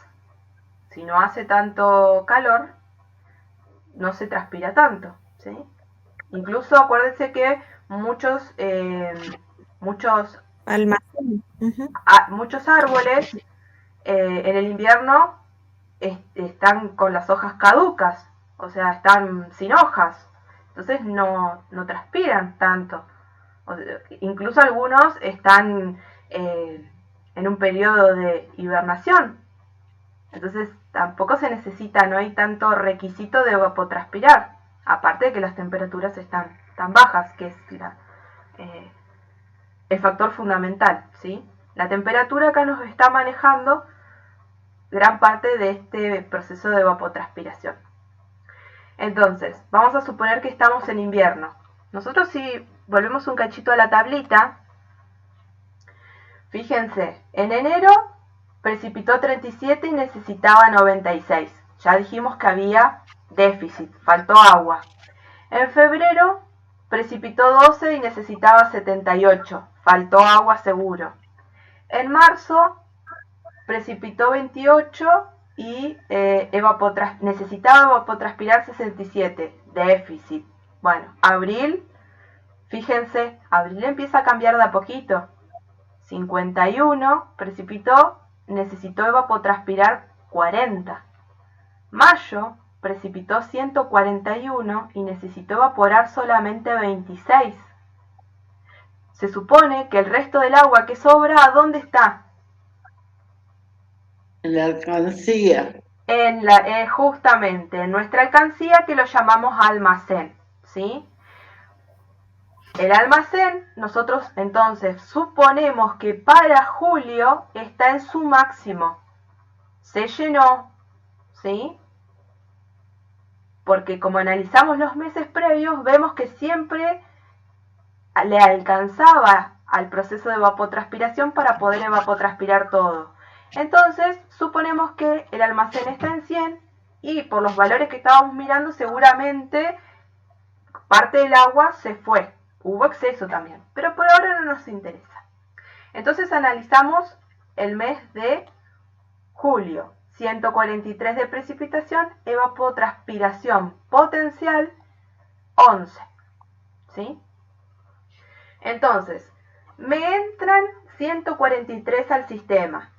Si no hace tanto calor, no se transpira tanto, ¿sí? Incluso acuérdense que muchos Almacén. Ujú. muchos árboles en el invierno están con las hojas caducas, o sea, están sin hojas, entonces no transpiran tanto. Incluso algunos están en un periodo de hibernación, entonces tampoco se necesita, no hay tanto requisito de evapotranspirar, aparte de que las temperaturas están tan bajas, que es el factor fundamental, ¿sí? La temperatura acá nos está manejando gran parte de este proceso de evapotranspiración. Entonces, vamos a suponer que estamos en invierno. Nosotros si volvemos un cachito a la tablita, fíjense, en enero precipitó 37 y necesitaba 96. Ya dijimos que había déficit, faltó agua. En febrero precipitó 12 y necesitaba 78, faltó agua seguro. En marzo precipitó 28 y necesitaba evapotranspirar 67, déficit. Bueno, abril, fíjense, abril empieza a cambiar de a poquito. 51 precipitó, necesitó evapotranspirar 40. Mayo precipitó 141 y necesitó evaporar solamente 26. Se supone que el resto del agua que sobra, ¿a dónde está? En la alcancía. Justamente, en nuestra alcancía, que lo llamamos almacén, ¿sí? El almacén, nosotros entonces suponemos que para julio está en su máximo. Se llenó, ¿sí? Porque como analizamos los meses previos, vemos que siempre le alcanzaba al proceso de evapotranspiración para poder evapotranspirar todo. Entonces, suponemos que el almacén está en 100 y por los valores que estábamos mirando, seguramente parte del agua se fue. Hubo exceso también, pero por ahora no nos interesa. Entonces analizamos el mes de julio. 143 de precipitación, evapotranspiración potencial 11. ¿Sí? Entonces, me entran 143 al sistema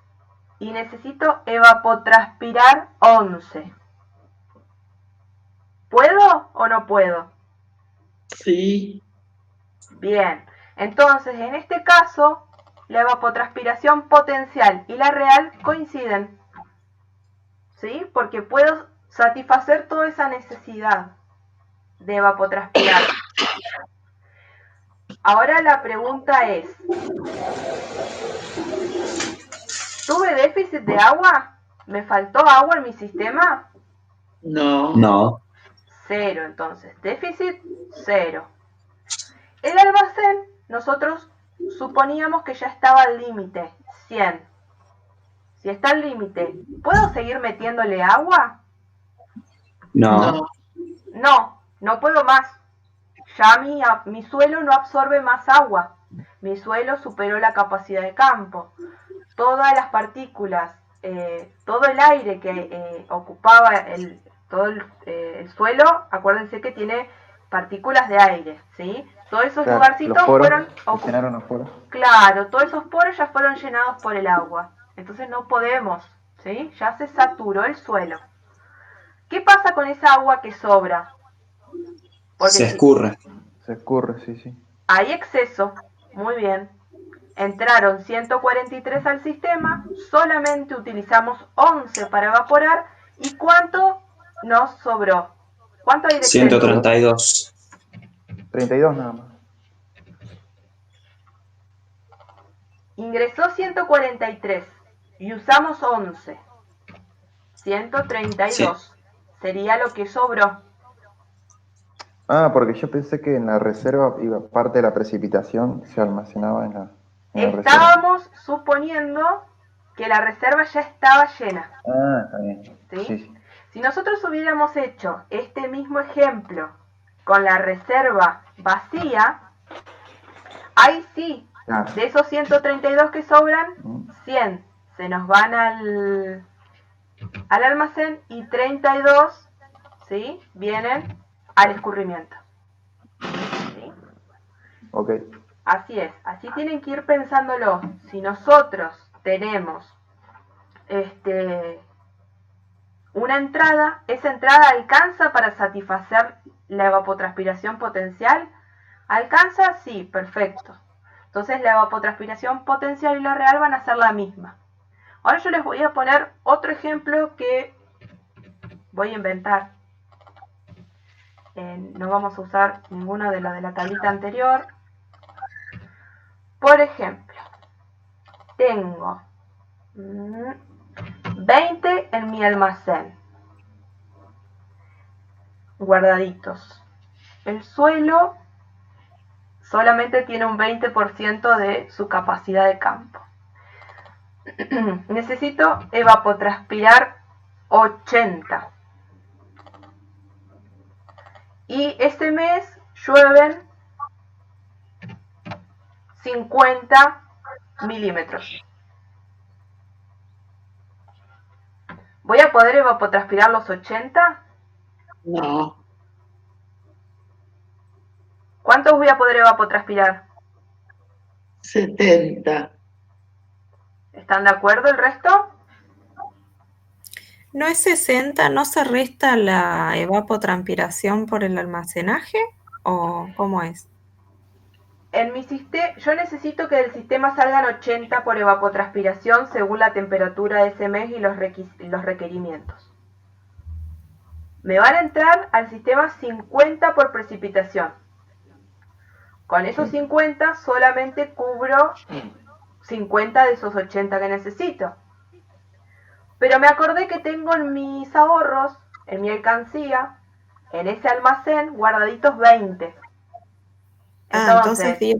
y necesito evapotranspirar 11. ¿Puedo o no puedo? Sí. Bien, entonces en este caso la evapotranspiración potencial y la real coinciden, ¿sí? Porque puedo satisfacer toda esa necesidad de evapotranspirar. Ahora la pregunta es, ¿tuve déficit de agua? ¿Me faltó agua en mi sistema? No. No. 0, entonces, déficit 0. El almacén, nosotros suponíamos que ya estaba al límite, 100. Si está al límite, ¿puedo seguir metiéndole agua? No. No, no puedo más. Ya mi suelo no absorbe más agua. Mi suelo superó la capacidad de campo. Todas las partículas, todo el aire que ocupaba todo el suelo, acuérdense que tiene partículas de aire, ¿sí? Todos esos Claro, lugarcitos los poros, fueron se llenaron los poros. Claro, todos esos poros ya fueron llenados por el agua. Entonces no podemos, ¿sí? Ya se saturó el suelo. ¿Qué pasa con esa agua que sobra? Porque Se escurre. Se escurre, sí, sí. hay exceso, muy bien. Entraron 143 al sistema, solamente utilizamos 11 para evaporar. ¿Y cuánto nos sobró? ¿Cuánto hay de exceso? 132. 32 nada más. Ingresó 143 y usamos 11. 132 Sí. sería lo que sobró. Ah, porque yo pensé que en la reserva iba parte de la precipitación se almacenaba en la reserva. Estábamos suponiendo que la reserva ya estaba llena. Ah, está bien. ¿Sí? Sí, sí. Si nosotros hubiéramos hecho este mismo ejemplo con la reserva vacía, ahí sí, Claro. de esos 132 que sobran, 100 se nos van al almacén y 32, ¿sí?, vienen al escurrimiento. ¿Sí? Ok. Así es, así tienen que ir pensándolo. Si nosotros tenemos una entrada, esa entrada alcanza para satisfacer la evapotranspiración potencial. ¿Alcanza? Sí, perfecto. Entonces la evapotranspiración potencial y la real van a ser la misma. Ahora yo les voy a poner otro ejemplo que voy a inventar. No vamos a usar ninguno de los de la tablita anterior. Por ejemplo, tengo 20 en mi almacén, guardaditos. El suelo solamente tiene un 20% de su capacidad de campo. Necesito evapotranspirar 80. Y este mes llueven 50 milímetros. ¿Voy a poder evapotranspirar los 80? No. ¿Cuántos voy a poder evapotranspirar? 70. ¿Están de acuerdo el resto? ¿No es 60? ¿No se resta la evapotranspiración por el almacenaje? ¿O cómo es? En mi yo necesito que del sistema salgan 80 por evapotranspiración según la temperatura de ese mes y los requerimientos. Me van a entrar al sistema 50 por precipitación. Con esos 50 solamente cubro 50 de esos 80 que necesito. Pero me acordé que tengo en mis ahorros, en mi alcancía, en ese almacén, guardaditos 20. Entonces 10.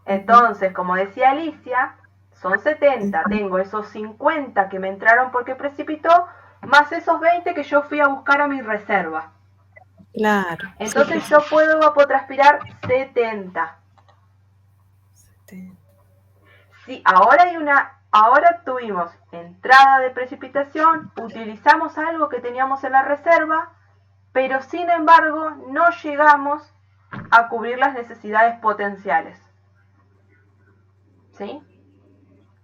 Entonces, como decía Alicia, son 70. Tengo esos 50 que me entraron porque precipitó, más esos 20 que yo fui a buscar a mi reserva. Claro. Entonces yo puedo evapotranspirar 70. Sí, ahora tuvimos entrada de precipitación, utilizamos algo que teníamos en la reserva, pero sin embargo no llegamos a cubrir las necesidades potenciales. ¿Sí?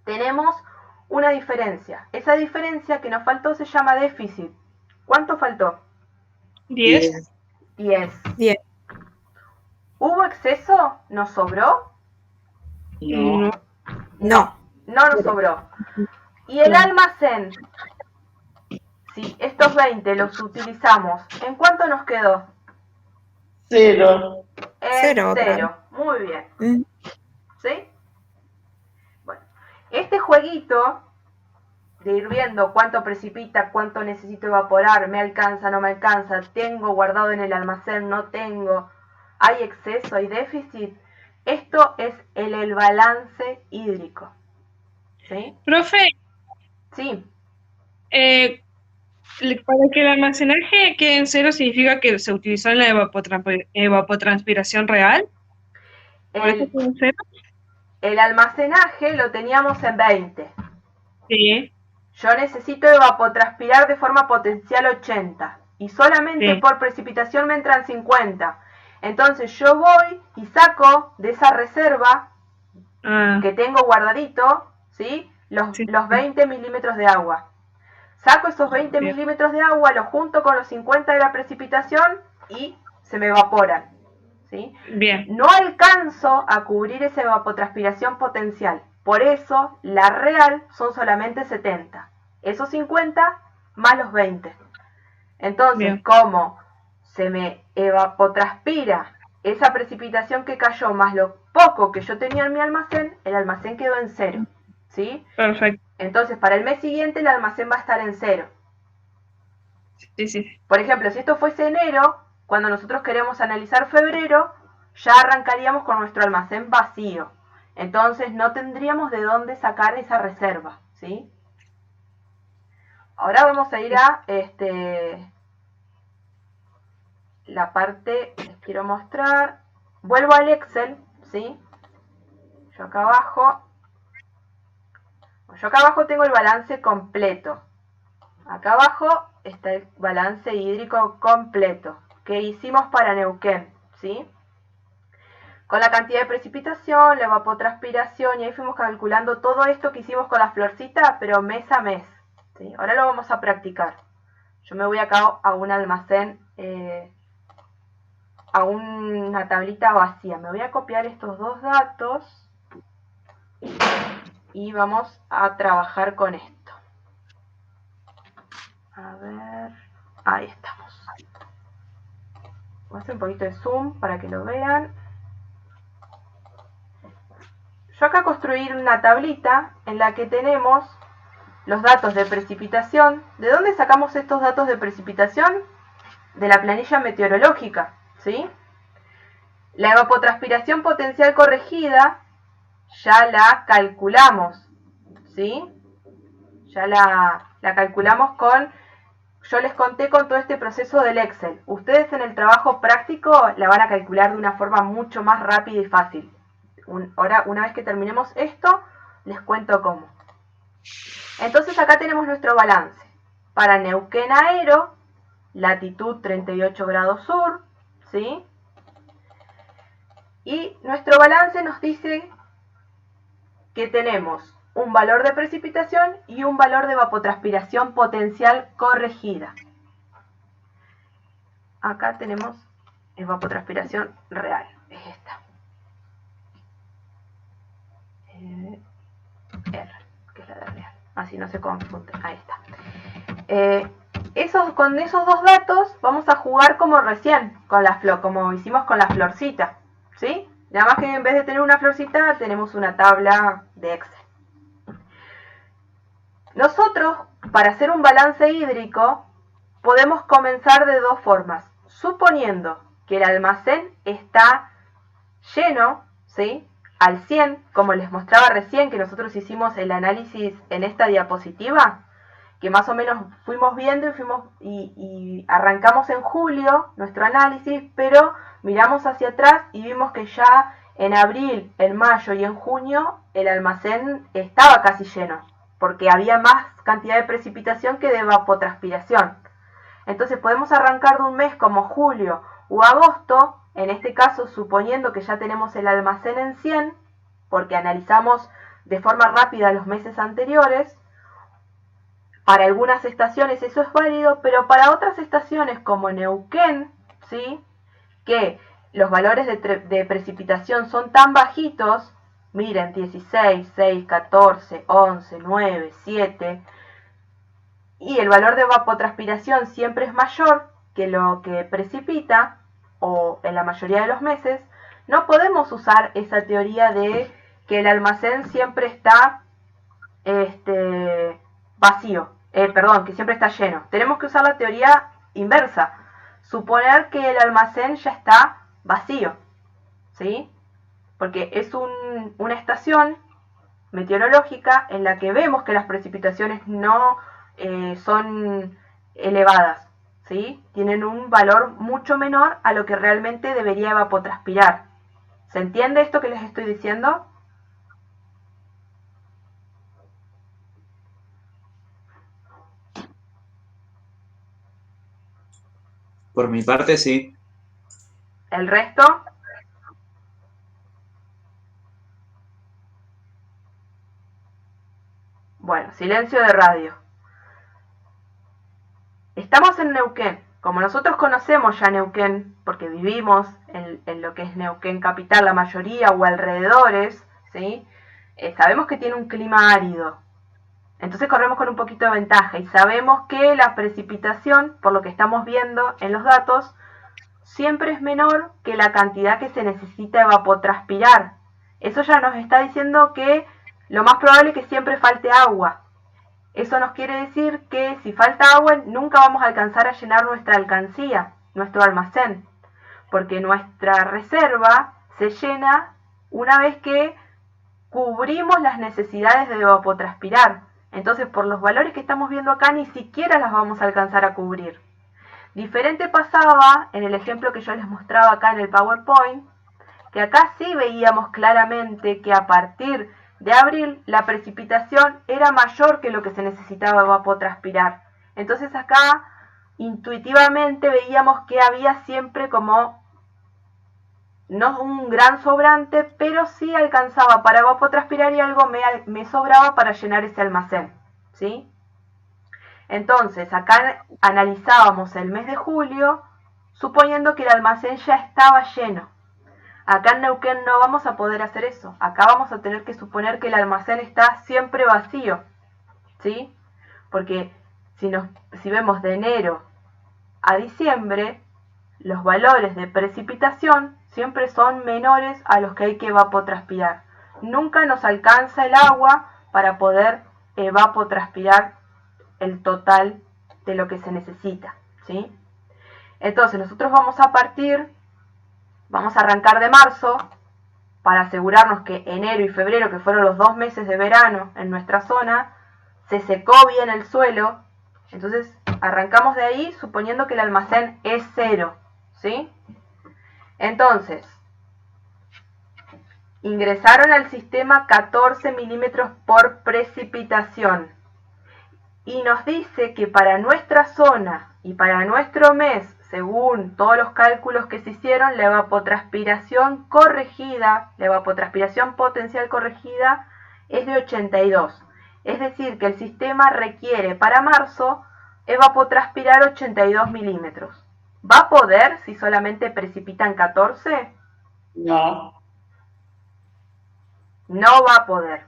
Tenemos una diferencia. Esa diferencia que nos faltó se llama déficit. ¿Cuánto faltó? 10. 10. ¿Hubo exceso? ¿Nos sobró? No. No. No nos sobró. ¿Y el almacén? Si estos 20 los utilizamos, ¿en cuánto nos quedó? 0. Cero, Cero. Muy bien. Mm. ¿Sí? Bueno, este jueguito de ir viendo cuánto precipita, cuánto necesito evaporar, me alcanza, no me alcanza, tengo guardado en el almacén, no tengo, hay exceso, hay déficit. Esto es el balance hídrico. ¿Sí? Profe, Sí. para que el almacenaje quede en 0 significa que se utilizó en la evapotranspiración real. ¿Por eso queda en 0? El almacenaje lo teníamos en 20. Sí. Yo necesito evapotranspirar de forma potencial 80 y solamente Sí. por precipitación me entran 50. Entonces yo voy y saco de esa reserva que tengo guardadito, ¿sí? Los 20 milímetros de agua. Saco esos 20 Bien. milímetros de agua, los junto con los 50 de la precipitación y se me evaporan, ¿sí? Bien. No alcanzo a cubrir esa evapotranspiración potencial. Por eso, la real son solamente 70. Esos 50 más los 20. Entonces, Bien. como se me evapotranspira esa precipitación que cayó más lo poco que yo tenía en mi almacén, el almacén quedó en 0. ¿Sí? Perfecto. Entonces, para el mes siguiente el almacén va a estar en 0. Sí. Por ejemplo, si esto fuese enero, cuando nosotros queremos analizar febrero, ya arrancaríamos con nuestro almacén vacío. Entonces no tendríamos de dónde sacar esa reserva, ¿sí? Ahora vamos a ir a la parte que les quiero mostrar. Vuelvo al Excel, ¿sí? Yo acá abajo tengo el balance completo. Acá abajo está el balance hídrico completo que hicimos para Neuquén, ¿sí? Con la cantidad de precipitación, la evapotranspiración, y ahí fuimos calculando todo esto que hicimos con la florcita, pero mes a mes, ¿sí? Ahora lo vamos a practicar. Yo me voy acá a un almacén, a una tablita vacía. Me voy a copiar estos dos datos y vamos a trabajar con esto. A ver, ahí estamos. Voy a hacer un poquito de zoom para que lo vean. Yo acá construí una tablita en la que tenemos los datos de precipitación. ¿De dónde sacamos estos datos de precipitación? De la planilla meteorológica, ¿sí? La evapotranspiración potencial corregida ya la calculamos, ¿sí? Ya la calculamos yo les conté con todo este proceso del Excel. Ustedes en el trabajo práctico la van a calcular de una forma mucho más rápida y fácil. Ahora, una vez que terminemos esto, les cuento cómo. Entonces acá tenemos nuestro balance. Para Neuquén Aero, latitud 38 grados sur, ¿sí? Y nuestro balance nos dice que tenemos un valor de precipitación y un valor de evapotranspiración potencial corregida. Acá tenemos evapotranspiración real, es esta. R, que es la de real. Así no se confunde. Ahí está. Con esos dos datos vamos a jugar como recién, como hicimos con la florcita, ¿sí? Nada más que en vez de tener una florcita, tenemos una tabla de Excel. Nosotros, para hacer un balance hídrico, podemos comenzar de dos formas. Suponiendo que el almacén está lleno, ¿sí?, al 100, como les mostraba recién que nosotros hicimos el análisis en esta diapositiva, que más o menos fuimos viendo y arrancamos en julio nuestro análisis, pero miramos hacia atrás y vimos que ya en abril, en mayo y en junio el almacén estaba casi lleno, porque había más cantidad de precipitación que de evapotranspiración. Entonces podemos arrancar de un mes como julio o agosto, en este caso suponiendo que ya tenemos el almacén en 100, porque analizamos de forma rápida los meses anteriores. Para algunas estaciones eso es válido, pero para otras estaciones como Neuquén, ¿sí?, que los valores de precipitación son tan bajitos, miren, 16, 6, 14, 11, 9, 7, y el valor de evapotranspiración siempre es mayor que lo que precipita, o en la mayoría de los meses, no podemos usar esa teoría de que el almacén siempre está vacío, que siempre está lleno. Tenemos que usar la teoría inversa, suponer que el almacén ya está vacío, ¿sí? Porque es una estación meteorológica en la que vemos que las precipitaciones no son elevadas, ¿sí? Tienen un valor mucho menor a lo que realmente debería evapotranspirar. ¿Se entiende esto que les estoy diciendo? Por mi parte, sí. ¿El resto? Bueno, silencio de radio. Estamos en Neuquén. Como nosotros conocemos ya Neuquén, porque vivimos en lo que es Neuquén capital, la mayoría, o alrededores, ¿sí? Sabemos que tiene un clima árido. Entonces corremos con un poquito de ventaja y sabemos que la precipitación, por lo que estamos viendo en los datos, siempre es menor que la cantidad que se necesita evapotranspirar. Eso ya nos está diciendo que lo más probable es que siempre falte agua. Eso nos quiere decir que si falta agua nunca vamos a alcanzar a llenar nuestra alcancía, nuestro almacén, porque nuestra reserva se llena una vez que cubrimos las necesidades de evapotranspirar. Entonces, por los valores que estamos viendo acá, ni siquiera las vamos a alcanzar a cubrir. Diferente pasaba en el ejemplo que yo les mostraba acá en el PowerPoint, que acá sí veíamos claramente que a partir de abril la precipitación era mayor que lo que se necesitaba evapotranspirar. Entonces acá intuitivamente veíamos que había siempre como, no un gran sobrante, pero sí alcanzaba para evapotranspirar y algo me sobraba para llenar ese almacén, ¿sí? Entonces acá analizábamos el mes de julio, suponiendo que el almacén ya estaba lleno. Acá en Neuquén no vamos a poder hacer eso. Acá vamos a tener que suponer que el almacén está siempre vacío, ¿sí? Porque si vemos de enero a diciembre, los valores de precipitación siempre son menores a los que hay que evapotranspirar. Nunca nos alcanza el agua para poder evapotranspirar el total de lo que se necesita, ¿sí? Entonces nosotros vamos a arrancar de marzo para asegurarnos que enero y febrero, que fueron los 2 meses de verano en nuestra zona, se secó bien el suelo. Entonces arrancamos de ahí suponiendo que el almacén es 0, ¿sí? Entonces, ingresaron al sistema 14 milímetros por precipitación. Y nos dice que para nuestra zona y para nuestro mes, según todos los cálculos que se hicieron, la evapotranspiración corregida, la evapotranspiración potencial corregida, es de 82. Es decir, que el sistema requiere para marzo evapotranspirar 82 milímetros. ¿Va a poder si solamente precipitan 14? No. No va a poder.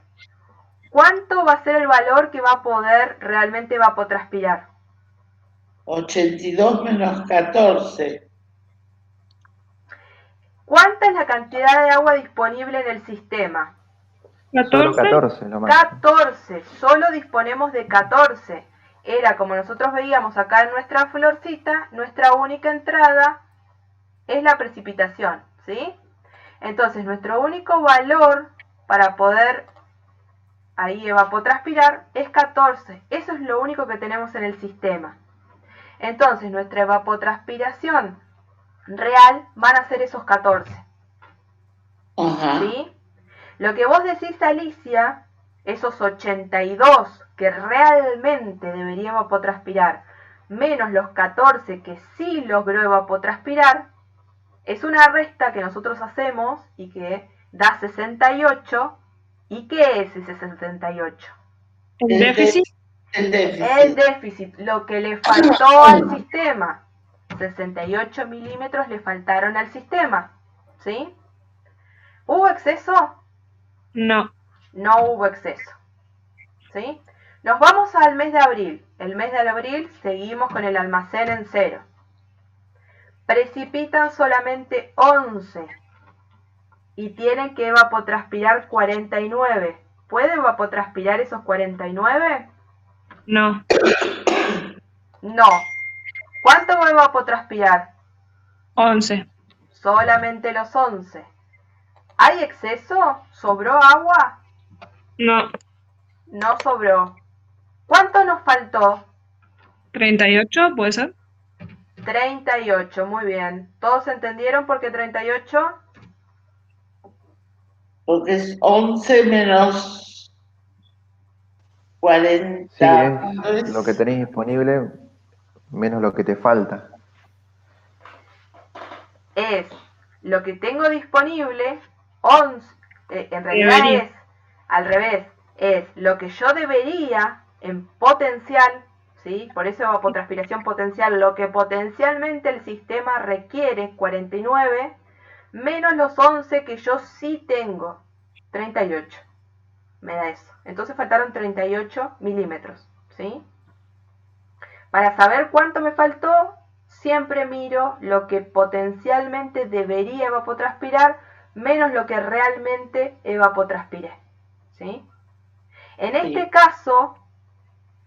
¿Cuánto va a ser el valor que va a poder realmente evapotranspirar? 82 menos 14. ¿Cuánta es la cantidad de agua disponible en el sistema? Solo 14. 14, lo más. 14, solo disponemos de 14. Era como nosotros veíamos acá en nuestra florcita, nuestra única entrada es la precipitación, ¿sí? Entonces nuestro único valor para poder ahí evapotranspirar es 14. Eso es lo único que tenemos en el sistema. Entonces nuestra evapotranspiración real van a ser esos 14. Ajá. ¿Sí? Lo que vos decís, Alicia, esos 82 que realmente debería evapotranspirar, menos los 14 que sí logró evapotranspirar, es una resta que nosotros hacemos y que da 68. ¿Y qué es ese 68? El déficit. El déficit. El déficit, lo que le faltó al sistema. 68 milímetros le faltaron al sistema, ¿sí? ¿Hubo exceso? No. No hubo exceso, ¿sí? Nos vamos al mes de abril. El mes de abril seguimos con el almacén en cero. Precipitan solamente 11 y tienen que evapotranspirar 49. ¿Puede evapotranspirar esos 49? No. No. ¿Cuánto va a evapotranspirar? 11. Solamente los 11. ¿Hay exceso? ¿Sobró agua? No. No sobró. ¿Cuánto nos faltó? 38, ¿puede ser? 38, muy bien. ¿Todos entendieron por qué 38? Porque es 11 menos 40. Sí, es lo que tenés disponible menos lo que te falta. Es lo que tengo disponible, 11, en realidad Debería. es al revés, es lo que yo debería en potencial, ¿sí? Por eso evapotranspiración potencial, lo que potencialmente el sistema requiere, 49, menos los 11 que yo sí tengo, 38. Me da eso. Entonces faltaron 38 milímetros, ¿sí? Para saber cuánto me faltó, siempre miro lo que potencialmente debería evapotranspirar menos lo que realmente evapotranspiré, ¿sí? En este caso,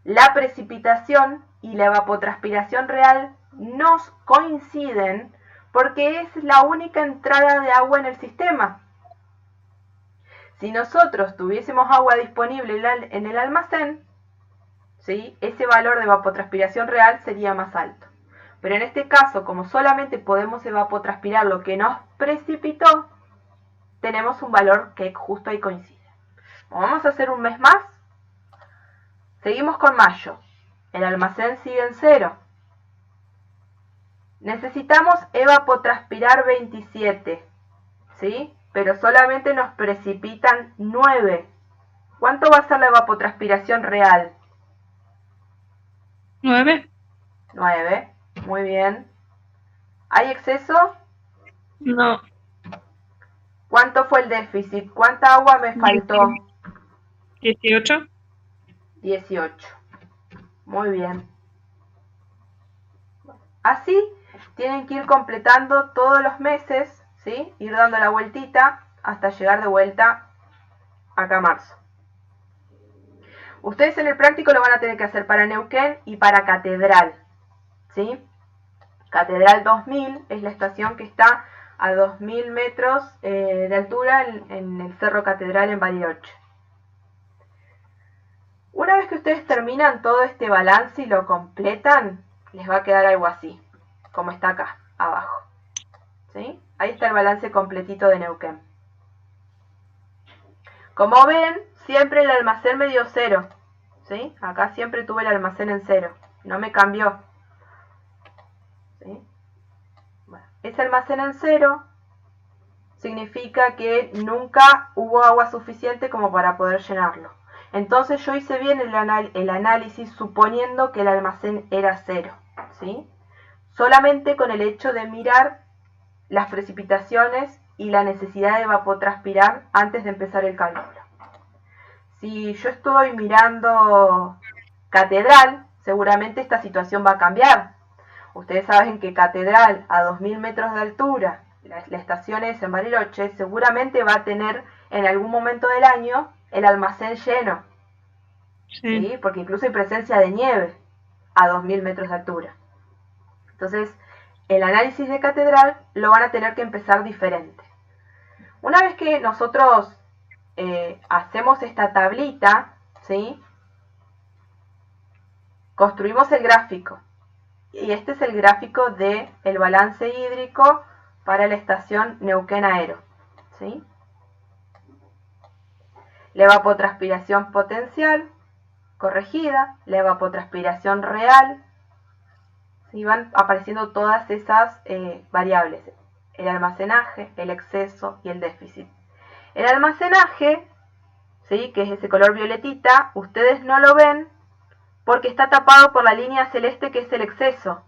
la precipitación y la evapotranspiración real no coinciden porque es la única entrada de agua en el sistema. Si nosotros tuviésemos agua disponible en el almacén, ¿sí? Ese valor de evapotranspiración real sería más alto. Pero en este caso, como solamente podemos evapotranspirar lo que nos precipitó, tenemos un valor que justo ahí coincide. Vamos a hacer un mes más. Seguimos con mayo. El almacén sigue en cero. Necesitamos evapotranspirar 27, ¿sí? Pero solamente nos precipitan 9. ¿Cuánto va a ser la evapotranspiración real? 9. 9. Muy bien. ¿Hay exceso? No. ¿Cuánto fue el déficit? ¿Cuánta agua me faltó? 18. 18. Muy bien. Así tienen que ir completando todos los meses, ¿sí? Ir dando la vueltita hasta llegar de vuelta acá a marzo. Ustedes en el práctico lo van a tener que hacer para Neuquén y para Catedral, ¿sí? Catedral 2000 es la estación que está a 2000 metros de altura en el Cerro Catedral en Bariloche. Una vez que ustedes terminan todo este balance y lo completan, les va a quedar algo así, como está acá, abajo, ¿sí? Ahí está el balance completito de Neuquén. Como ven, siempre el almacén me dio 0, ¿sí? Acá siempre tuve el almacén en 0, no me cambió, ¿sí? Bueno, ese almacén en 0 significa que nunca hubo agua suficiente como para poder llenarlo. Entonces yo hice bien el análisis suponiendo que el almacén era 0, ¿sí? Solamente con el hecho de mirar las precipitaciones y la necesidad de evapotranspirar antes de empezar el cálculo. Si yo estoy mirando Catedral, seguramente esta situación va a cambiar. Ustedes saben que Catedral, a 2000 metros de altura, la estación es en Bariloche, seguramente va a tener en algún momento del año el almacén lleno, ¿sí? Porque incluso hay presencia de nieve a 2000 metros de altura. Entonces, el análisis de Catedral lo van a tener que empezar diferente. Una vez que nosotros hacemos esta tablita, ¿sí? Construimos el gráfico. Y este es el gráfico del balance hídrico para la estación Neuquén Aero, ¿sí? La evapotranspiración potencial corregida, la evapotranspiración real, ¿sí? Van apareciendo todas esas variables, el almacenaje, el exceso y el déficit. El almacenaje, ¿sí? Que es ese color violetita, ustedes no lo ven porque está tapado por la línea celeste que es el exceso.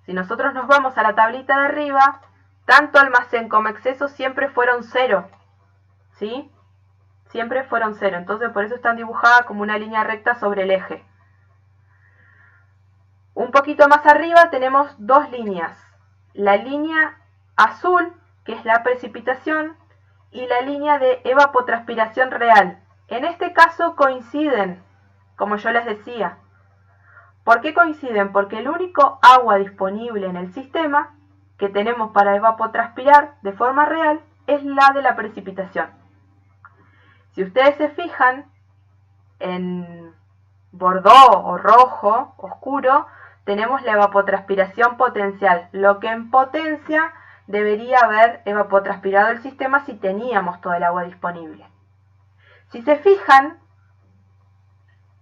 Si nosotros nos vamos a la tablita de arriba, tanto almacén como exceso siempre fueron 0, ¿sí? Siempre fueron 0, entonces por eso están dibujadas como una línea recta sobre el eje. Un poquito más arriba tenemos dos líneas, la línea azul, que es la precipitación, y la línea de evapotranspiración real. En este caso coinciden, como yo les decía. ¿Por qué coinciden? Porque el único agua disponible en el sistema que tenemos para evapotranspirar de forma real es la de la precipitación. Si ustedes se fijan en bordó o rojo oscuro, tenemos la evapotranspiración potencial, lo que en potencia debería haber evapotranspirado el sistema si teníamos toda el agua disponible. Si se fijan,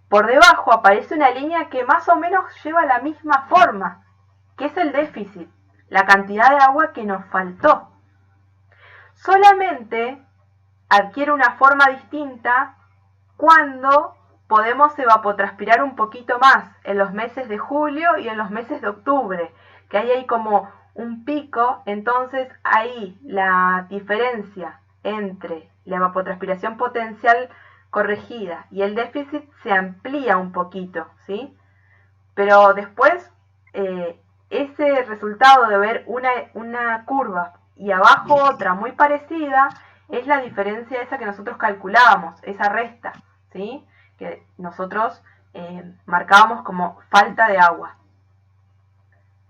por debajo aparece una línea que más o menos lleva la misma forma, que es el déficit, la cantidad de agua que nos faltó. Solamente adquiere una forma distinta cuando podemos evapotranspirar un poquito más en los meses de julio y en los meses de octubre, que ahí hay como un pico, entonces ahí la diferencia entre la evapotranspiración potencial corregida y el déficit se amplía un poquito, ¿sí? Pero después ese resultado de ver una curva y abajo otra muy parecida es la diferencia esa que nosotros calculábamos, esa resta, ¿sí? Que nosotros marcábamos como falta de agua,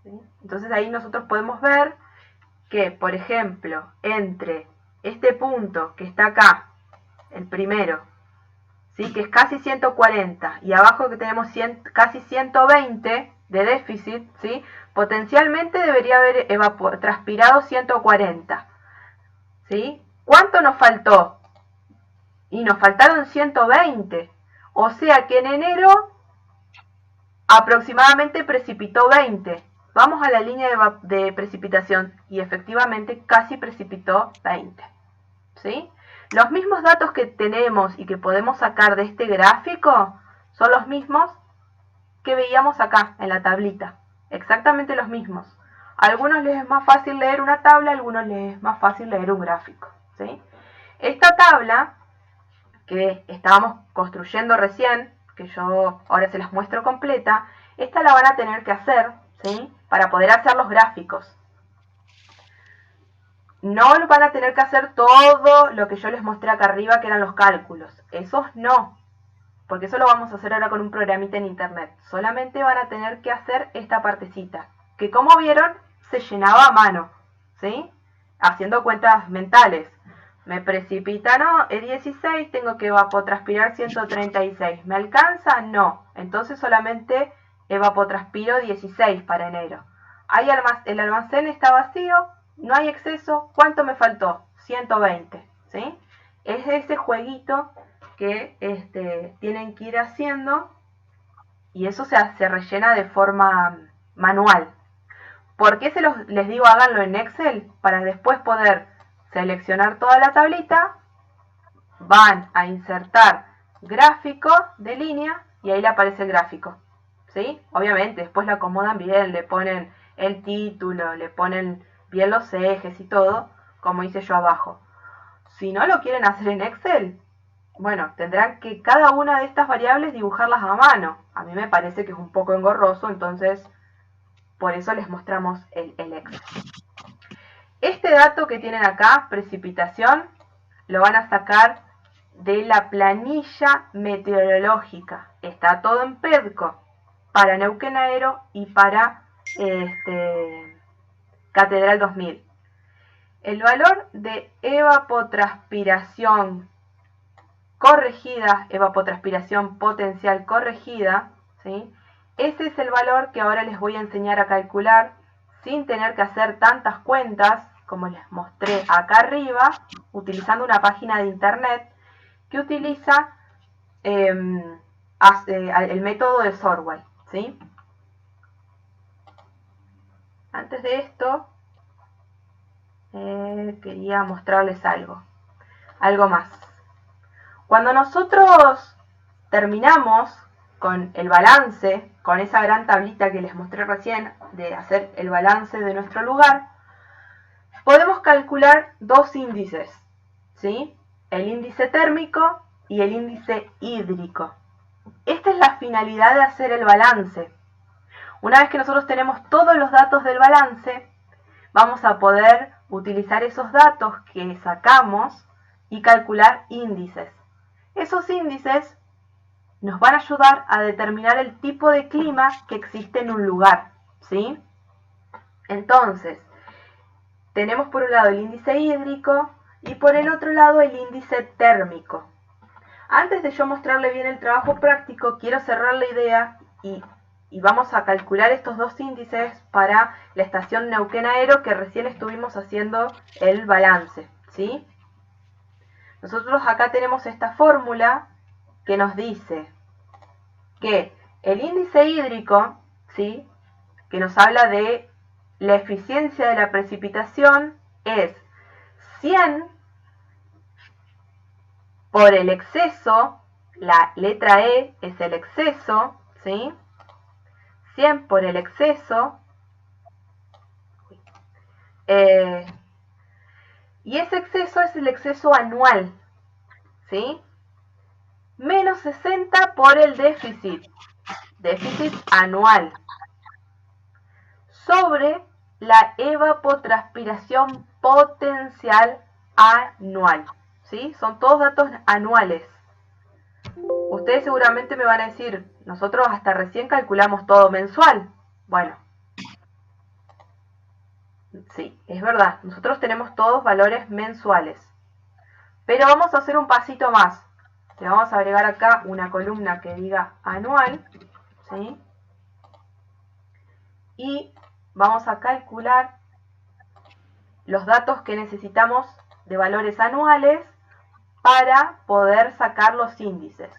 ¿sí? Entonces ahí nosotros podemos ver que, por ejemplo, entre este punto que está acá, el primero, ¿sí? Que es casi 140, y abajo que tenemos casi 120 de déficit, ¿sí? Potencialmente debería haber evapotranspirado 140, ¿sí? ¿Cuánto nos faltó? Y nos faltaron 120, o sea que en enero aproximadamente precipitó 20. Vamos a la línea de precipitación y efectivamente casi precipitó 20, ¿sí? Los mismos datos que tenemos y que podemos sacar de este gráfico son los mismos que veíamos acá en la tablita, exactamente los mismos. A algunos les es más fácil leer una tabla, a algunos les es más fácil leer un gráfico, ¿sí? Esta tabla que estábamos construyendo recién, que yo ahora se las muestro completa, esta la van a tener que hacer, ¿sí? Para poder hacer los gráficos. No van a tener que hacer todo lo que yo les mostré acá arriba, que eran los cálculos. Esos no, porque eso lo vamos a hacer ahora con un programita en internet. Solamente van a tener que hacer esta partecita, que como vieron, se llenaba a mano, ¿sí? Haciendo cuentas mentales. Me precipita, no, es 16, tengo que evapotranspirar 136. ¿Me alcanza? No. Entonces solamente evapotranspiro 16 para enero. El almacén está vacío, no hay exceso. ¿Cuánto me faltó? 120, ¿sí? Es ese jueguito que tienen que ir haciendo, y eso se rellena de forma manual. ¿Por qué les digo háganlo en Excel? Para después poder seleccionar toda la tablita, van a insertar gráfico de línea y ahí le aparece el gráfico, ¿sí? Obviamente después lo acomodan bien, le ponen el título, le ponen bien los ejes y todo, como hice yo abajo. Si no lo quieren hacer en Excel, bueno, tendrán que cada una de estas variables dibujarlas a mano. A mí me parece que es un poco engorroso, entonces por eso les mostramos el Excel. Este dato que tienen acá, precipitación, lo van a sacar de la planilla meteorológica. Está todo en PEDCO, para Neuquén Aero y para Catedral 2000. El valor de evapotranspiración corregida, evapotranspiración potencial corregida, ¿sí? Ese es el valor que ahora les voy a enseñar a calcular sin tener que hacer tantas cuentas como les mostré acá arriba, utilizando una página de internet que utiliza el método de Sorwell, ¿sí? Antes de esto, quería mostrarles algo más. Cuando nosotros terminamos con el balance, con esa gran tablita que les mostré recién, de hacer el balance de nuestro lugar, podemos calcular dos índices, ¿sí? El índice térmico y el índice hídrico. Esta es la finalidad de hacer el balance. Una vez que nosotros tenemos todos los datos del balance, vamos a poder utilizar esos datos que sacamos y calcular índices. Esos índices nos van a ayudar a determinar el tipo de clima que existe en un lugar, ¿sí? Entonces, tenemos por un lado el índice hídrico y por el otro lado el índice térmico. Antes de yo mostrarle bien el trabajo práctico, quiero cerrar la idea y vamos a calcular estos dos índices para la estación Neuquén Aero que recién estuvimos haciendo el balance, ¿sí? Nosotros acá tenemos esta fórmula que nos dice que el índice hídrico, ¿sí?, que nos habla de la eficiencia de la precipitación, es 100 por el exceso, la letra E es el exceso, ¿sí? 100 por el exceso, y ese exceso es el exceso anual, ¿sí? Menos 60 por el déficit anual, sobre la evapotranspiración potencial anual, ¿sí? Son todos datos anuales. Ustedes seguramente me van a decir, nosotros hasta recién calculamos todo mensual. Bueno, sí, es verdad, nosotros tenemos todos valores mensuales. Pero vamos a hacer un pasito más. Le vamos a agregar acá una columna que diga anual, ¿sí? Y vamos a calcular los datos que necesitamos de valores anuales para poder sacar los índices.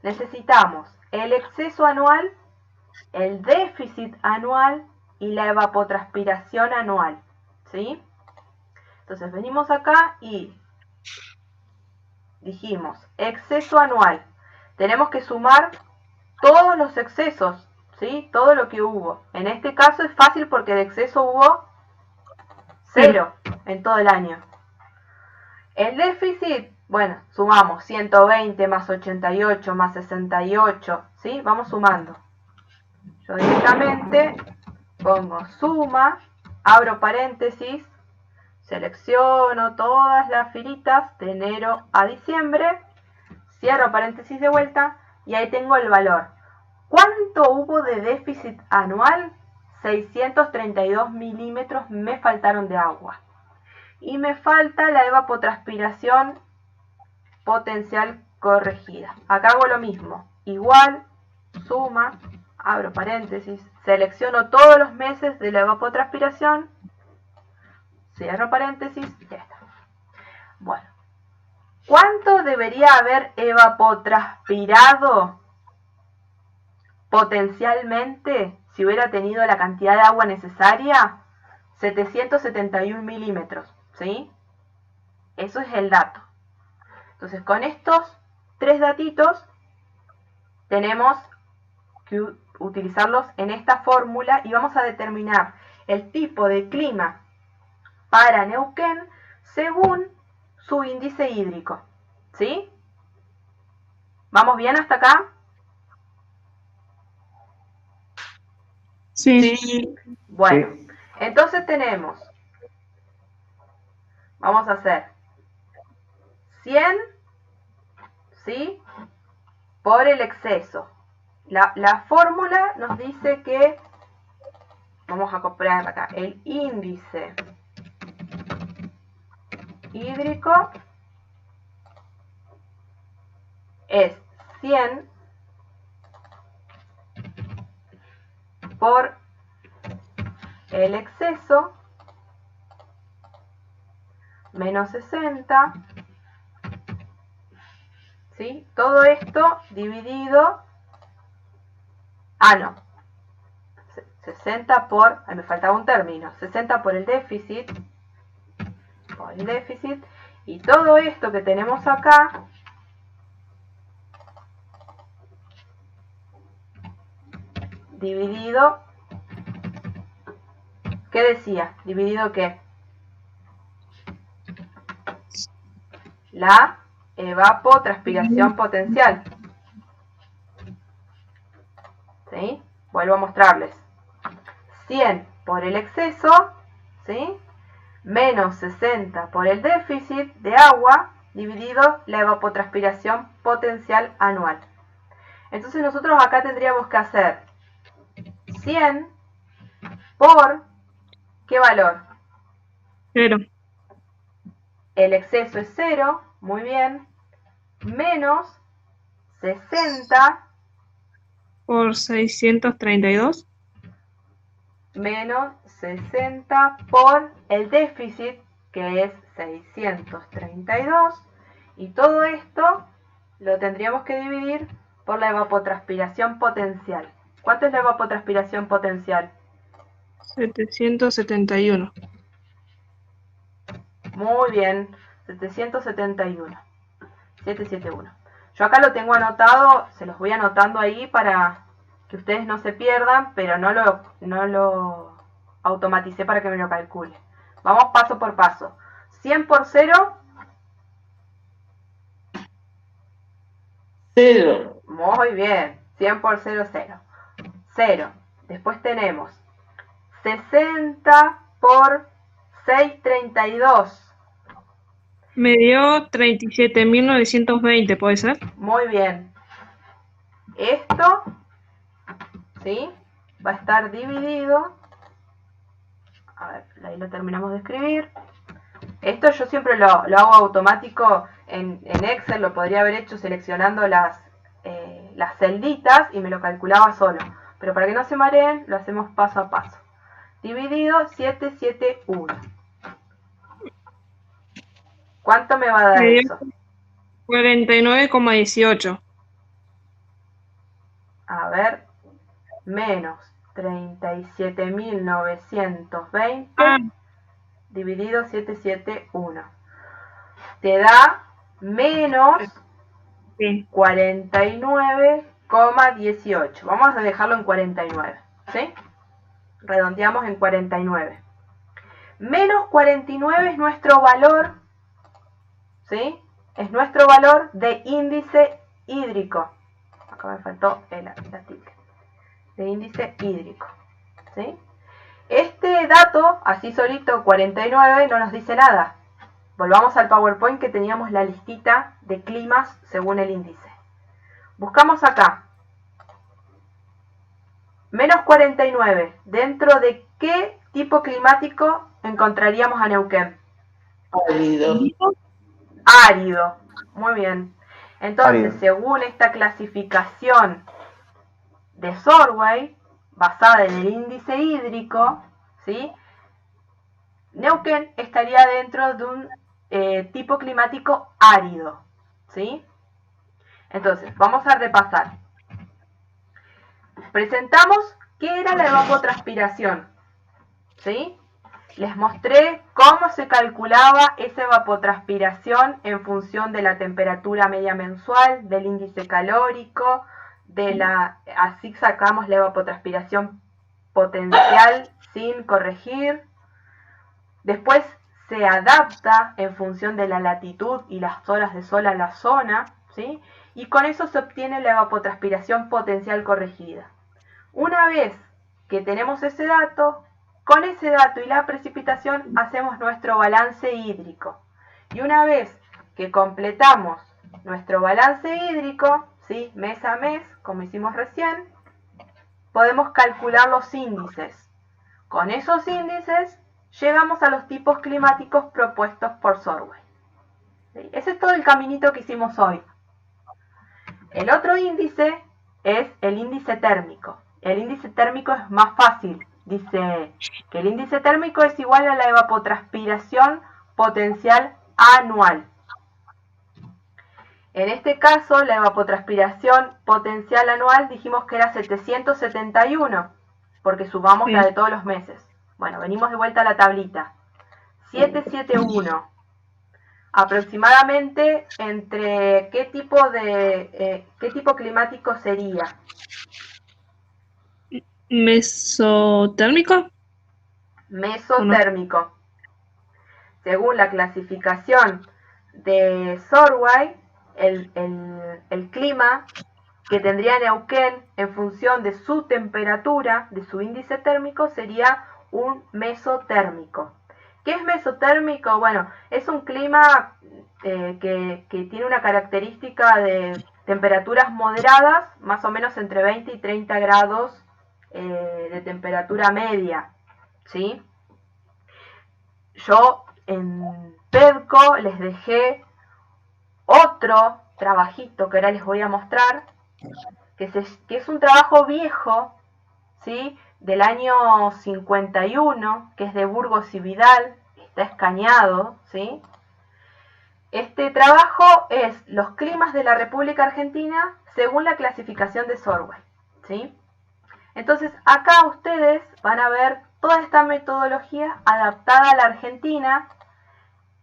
Necesitamos el exceso anual, el déficit anual y la evapotranspiración anual, ¿sí? Entonces venimos acá y dijimos exceso anual. Tenemos que sumar todos los excesos, ¿sí? Todo lo que hubo. En este caso es fácil porque de exceso hubo 0 en todo el año. El déficit, bueno, sumamos 120 más 88 más 68, ¿sí? Vamos sumando. Yo directamente pongo suma, abro paréntesis, selecciono todas las filitas de enero a diciembre, cierro paréntesis de vuelta y ahí tengo el valor. ¿Cuánto hubo de déficit anual? 632 milímetros me faltaron de agua. Y me falta la evapotranspiración potencial corregida. Acá hago lo mismo. Igual, suma, abro paréntesis, selecciono todos los meses de la evapotranspiración, cierro paréntesis y ya está. Bueno, ¿Cuánto debería haber evapotranspirado potencialmente si hubiera tenido la cantidad de agua necesaria? 771 milímetros, ¿sí? Eso es el dato. Entonces, con estos 3 datitos tenemos que utilizarlos en esta fórmula y vamos a determinar el tipo de clima para Neuquén según su índice hídrico, ¿sí? ¿Vamos bien hasta acá? Sí. Bueno, Sí. entonces tenemos, vamos a hacer 100, ¿sí? Por el exceso. La fórmula nos dice que, vamos a copiar acá, el índice hídrico es 100 por el exceso menos 60, ¿sí? Todo esto dividido, no, 60 por, me faltaba un término, 60 por el déficit, y todo esto que tenemos acá dividido, ¿qué decía? ¿Dividido qué? La evapotranspiración potencial. ¿Sí? Vuelvo a mostrarles. 100 por el exceso, ¿sí? Menos 60 por el déficit de agua, dividido la evapotranspiración potencial anual. Entonces nosotros acá tendríamos que hacer 100 por, ¿qué valor? 0. El exceso es 0, muy bien, menos 60 Por 632. menos 60 por el déficit, que es 632, y todo esto lo tendríamos que dividir por la evapotranspiración potencial. ¿Cuánto es la evapotranspiración potencial? 771. Muy bien, 771. 771. Yo acá lo tengo anotado, se los voy anotando ahí para que ustedes no se pierdan, pero no lo automaticé para que me lo calcule. Vamos paso por paso. 100 por 0. 0. Muy bien. 100 por 0, 0. 0. Después tenemos 60 por 632. Me dio 37.920, ¿puede ser? Muy bien. Esto, ¿sí? Va a estar dividido. A ver, ahí lo terminamos de escribir. Esto yo siempre lo hago automático en Excel, lo podría haber hecho seleccionando las celditas y me lo calculaba solo. Pero para que no se mareen, lo hacemos paso a paso. Dividido 771. ¿Cuánto me va a dar Me dio eso? 49,18. A ver, menos 37.920 dividido 771. Te da menos Sí. 49,18. Vamos a dejarlo en 49, ¿sí? Redondeamos en 49. Menos 49 es nuestro valor, ¿sí? Es nuestro valor de índice hídrico. Acá me faltó la tilde. De índice hídrico, ¿sí? Este dato, así solito, 49, no nos dice nada. Volvamos al PowerPoint que teníamos la listita de climas según el índice. Buscamos acá. Menos 49. ¿Dentro de qué tipo climático encontraríamos a Neuquén? Árido. Árido. Muy bien. Entonces, Árido. según esta clasificación de Sorway, basada en el índice hídrico, ¿sí? Neuquén estaría dentro de un tipo climático árido, ¿sí? Entonces, vamos a repasar. Presentamos qué era la evapotranspiración, ¿sí? Les mostré cómo se calculaba esa evapotranspiración en función de la temperatura media mensual, del índice calórico, así sacamos la evapotranspiración potencial sin corregir. Después se adapta en función de la latitud y las horas de sol a la zona, ¿sí? Y con eso se obtiene la evapotranspiración potencial corregida. Una vez que tenemos ese dato, con ese dato y la precipitación hacemos nuestro balance hídrico. Y una vez que completamos nuestro balance hídrico, ¿sí? Mes a mes, como hicimos recién, podemos calcular los índices. Con esos índices llegamos a los tipos climáticos propuestos por Sorway. ¿Sí? Ese es todo el caminito que hicimos hoy. El otro índice es el índice térmico. El índice térmico es más fácil. Dice que el índice térmico es igual a la evapotranspiración potencial anual. En este caso, la evapotranspiración potencial anual dijimos que era 771, porque sumamos la de todos los meses. Bueno, venimos de vuelta a la tablita. 771. Aproximadamente entre qué tipo climático sería. ¿Mesotérmico? Mesotérmico. Según la clasificación de Sorway, el clima que tendría Neuquén en función de su temperatura, de su índice térmico, sería un mesotérmico. ¿Qué es mesotérmico? Bueno, es un clima que tiene una característica de temperaturas moderadas, más o menos entre 20 y 30 grados de temperatura media, ¿sí? Yo en PEDCO les dejé otro trabajito que ahora les voy a mostrar, que es un trabajo viejo, ¿sí? Del año 51, que es de Burgos y Vidal, está escaneado, ¿sí? Este trabajo es los climas de la República Argentina según la clasificación de Sorway, ¿sí? Entonces acá ustedes van a ver toda esta metodología adaptada a la Argentina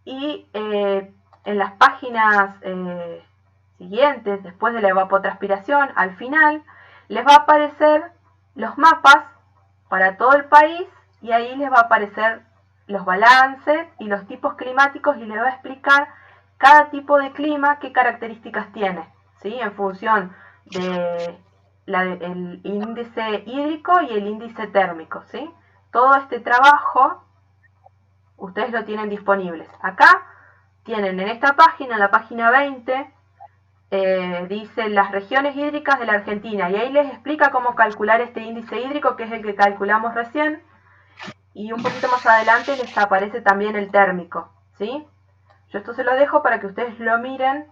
y en las páginas siguientes, después de la evapotranspiración, al final, les va a aparecer los mapas para todo el país y ahí les va a aparecer los balances y los tipos climáticos y les va a explicar cada tipo de clima qué características tiene, ¿sí? En función de el índice hídrico y el índice térmico, ¿sí? Todo este trabajo ustedes lo tienen disponibles. Acá tienen en esta página, en la página 20, dice las regiones hídricas de la Argentina y ahí les explica cómo calcular este índice hídrico, que es el que calculamos recién, y un poquito más adelante les aparece también el térmico, ¿sí? Yo esto se lo dejo para que ustedes lo miren,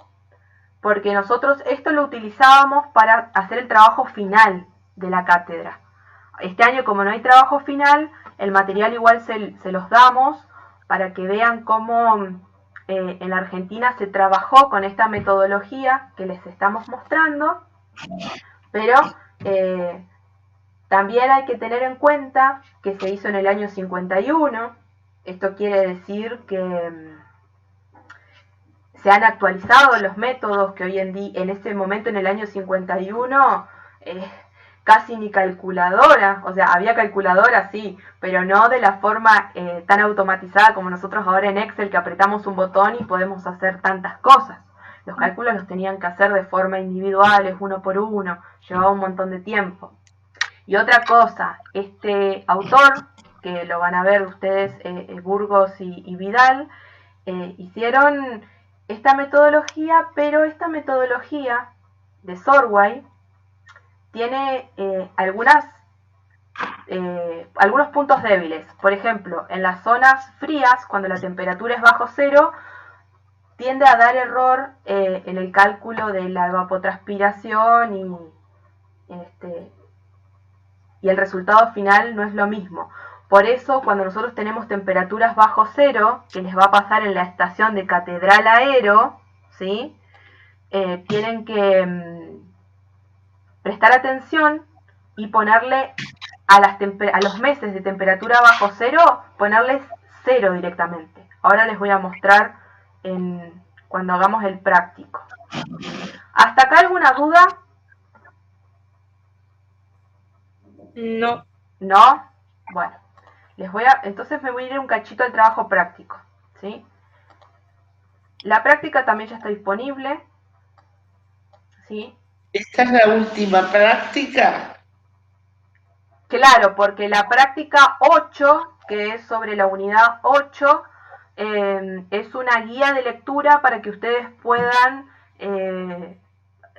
porque nosotros esto lo utilizábamos para hacer el trabajo final de la cátedra. Este año, como no hay trabajo final, el material igual se los damos para que vean cómo en la Argentina se trabajó con esta metodología que les estamos mostrando, pero también hay que tener en cuenta que se hizo en el año 51. Esto quiere decir que se han actualizado los métodos que hoy en día, en ese momento, en el año 51, casi ni calculadora, o sea, había calculadora, sí, pero no de la forma tan automatizada como nosotros ahora en Excel, que apretamos un botón y podemos hacer tantas cosas. Los cálculos los tenían que hacer de forma individuales, uno por uno, llevaba un montón de tiempo. Y otra cosa, este autor, que lo van a ver ustedes, Burgos y Vidal, hicieron esta metodología, pero esta metodología de Sorway tiene algunos puntos débiles. Por ejemplo, en las zonas frías, cuando la temperatura es bajo cero, tiende a dar error en el cálculo de la evapotranspiración y el resultado final no es lo mismo. Por eso, cuando nosotros tenemos temperaturas bajo cero, que les va a pasar en la estación de Catedral Aero, ¿sí? Tienen que prestar atención y ponerle a los meses de temperatura bajo cero, ponerles 0 directamente. Ahora les voy a mostrar cuando hagamos el práctico. ¿Hasta acá alguna duda? No. ¿No? Bueno, entonces me voy a ir un cachito al trabajo práctico, ¿sí? La práctica también ya está disponible, ¿sí? ¿Esta es la última práctica? Claro, porque la práctica 8, que es sobre la unidad 8, es una guía de lectura para que ustedes puedan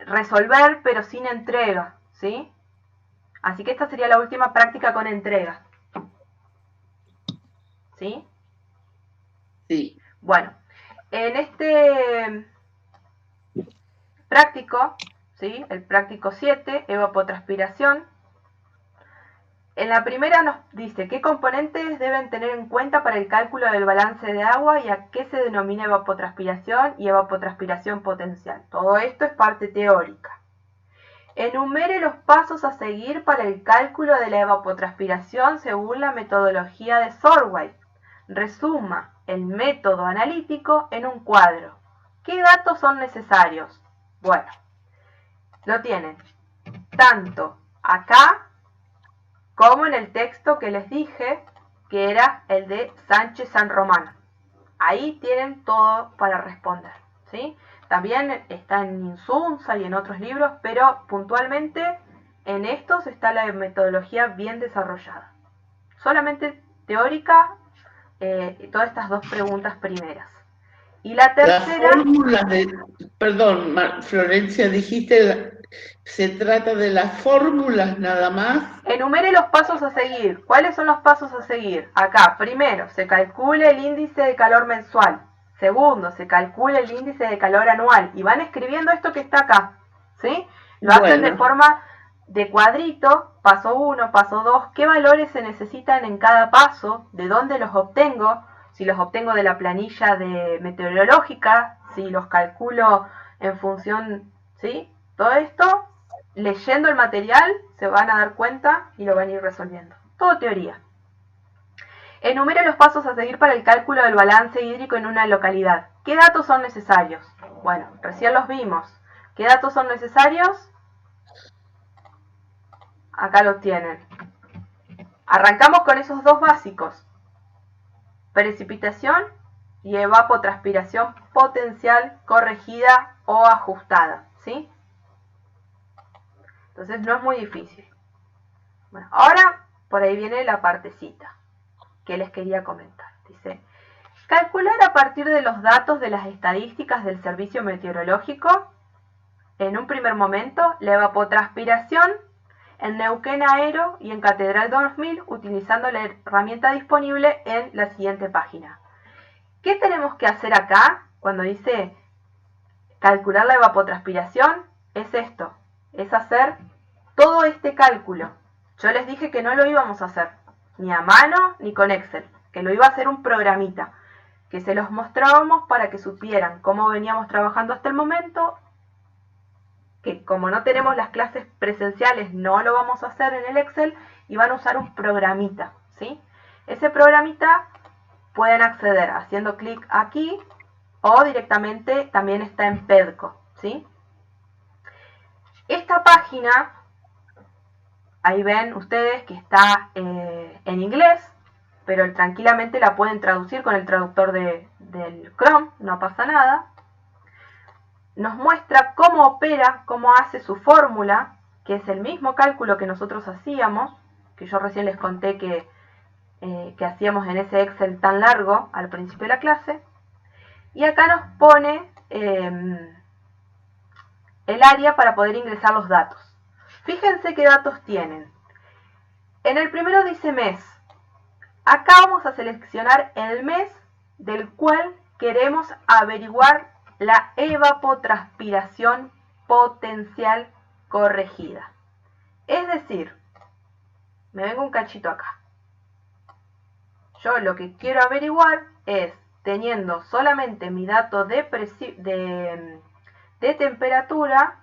resolver, pero sin entrega, ¿sí? Así que esta sería la última práctica con entrega. ¿Sí? Sí. Bueno, en este práctico, ¿sí? El práctico 7, evapotranspiración. En la primera nos dice qué componentes deben tener en cuenta para el cálculo del balance de agua y a qué se denomina evapotranspiración y evapotranspiración potencial. Todo esto es parte teórica. Enumere los pasos a seguir para el cálculo de la evapotranspiración según la metodología de Sorway. Resuma el método analítico en un cuadro. ¿Qué datos son necesarios? Bueno, lo tienen tanto acá como en el texto que les dije, que era el de Sánchez San Román. Ahí tienen todo para responder, ¿sí? También está en Insunza y en otros libros, pero puntualmente en estos está la metodología bien desarrollada. Solamente teórica, todas estas dos preguntas primeras. Y la tercera... Las fórmulas perdón, Florencia, dijiste, se trata de las fórmulas nada más. Enumere los pasos a seguir. ¿Cuáles son los pasos a seguir? Acá, primero, se calcula el índice de calor mensual. Segundo, se calcula el índice de calor anual. Y van escribiendo esto que está acá, ¿sí? Lo hacen de forma de cuadrito, paso 1, paso 2, qué valores se necesitan en cada paso, de dónde los obtengo, si los obtengo de la planilla meteorológica, si los calculo en función, ¿sí? Todo esto, leyendo el material, se van a dar cuenta y lo van a ir resolviendo. Todo teoría. Enumere los pasos a seguir para el cálculo del balance hídrico en una localidad. ¿Qué datos son necesarios? Bueno, recién los vimos. ¿Qué datos son necesarios? Acá los tienen. Arrancamos con esos dos básicos. Precipitación y evapotranspiración potencial corregida o ajustada, ¿sí? Entonces no es muy difícil. Bueno, ahora por ahí viene la partecita que les quería comentar. Dice, calcular a partir de los datos de las estadísticas del servicio meteorológico, en un primer momento, la evapotranspiración en Neuquén Aero y en Catedral 2000, utilizando la herramienta disponible en la siguiente página. ¿Qué tenemos que hacer acá cuando dice calcular la evapotranspiración? Es esto, es hacer todo este cálculo. Yo les dije que no lo íbamos a hacer, ni a mano ni con Excel, que lo iba a hacer un programita, que se los mostrábamos para que supieran cómo veníamos trabajando hasta el momento, que como no tenemos las clases presenciales no lo vamos a hacer en el Excel y van a usar un programita, ¿sí? Ese programita pueden acceder haciendo clic aquí o directamente también está en PEDCO, ¿sí? Esta página, ahí ven ustedes que está en inglés, pero tranquilamente la pueden traducir con el traductor del Chrome, no pasa nada. Nos muestra cómo opera, cómo hace su fórmula, que es el mismo cálculo que nosotros hacíamos, que yo recién les conté que hacíamos en ese Excel tan largo al principio de la clase. Y acá nos pone el área para poder ingresar los datos. Fíjense qué datos tienen. En el primero dice mes. Acá vamos a seleccionar el mes del cual queremos averiguar la evapotranspiración potencial corregida. Es decir, me vengo un cachito acá. yo lo que quiero averiguar es, teniendo solamente mi dato de temperatura,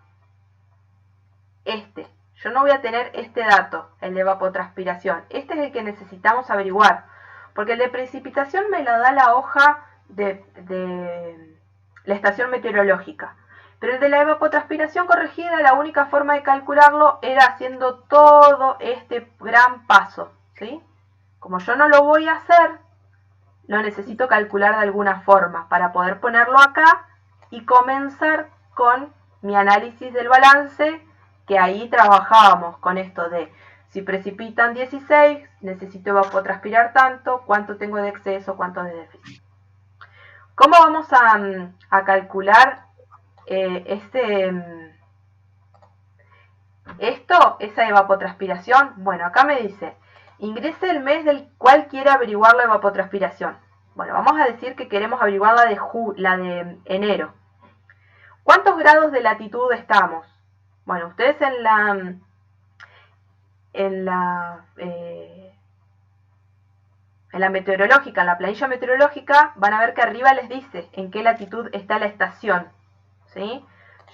yo no voy a tener este dato, el de evapotranspiración. Este es el que necesitamos averiguar, porque el de precipitación me lo da la hoja de la estación meteorológica. Pero el de la evapotranspiración corregida, la única forma de calcularlo era haciendo todo este gran paso, ¿sí? Como yo no lo voy a hacer, lo necesito calcular de alguna forma para poder ponerlo acá y comenzar con mi análisis del balance, que ahí trabajábamos con esto de si precipitan 16, necesito evapotranspirar tanto, cuánto tengo de exceso, cuánto de déficit. ¿Cómo vamos a calcular esa evapotranspiración? Bueno, acá me dice, ingrese el mes del cual quiere averiguar la evapotranspiración. Bueno, vamos a decir que queremos averiguar la de enero. ¿Cuántos grados de latitud estamos? Bueno, ustedes en la meteorológica, en la planilla meteorológica, van a ver que arriba les dice en qué latitud está la estación, ¿sí?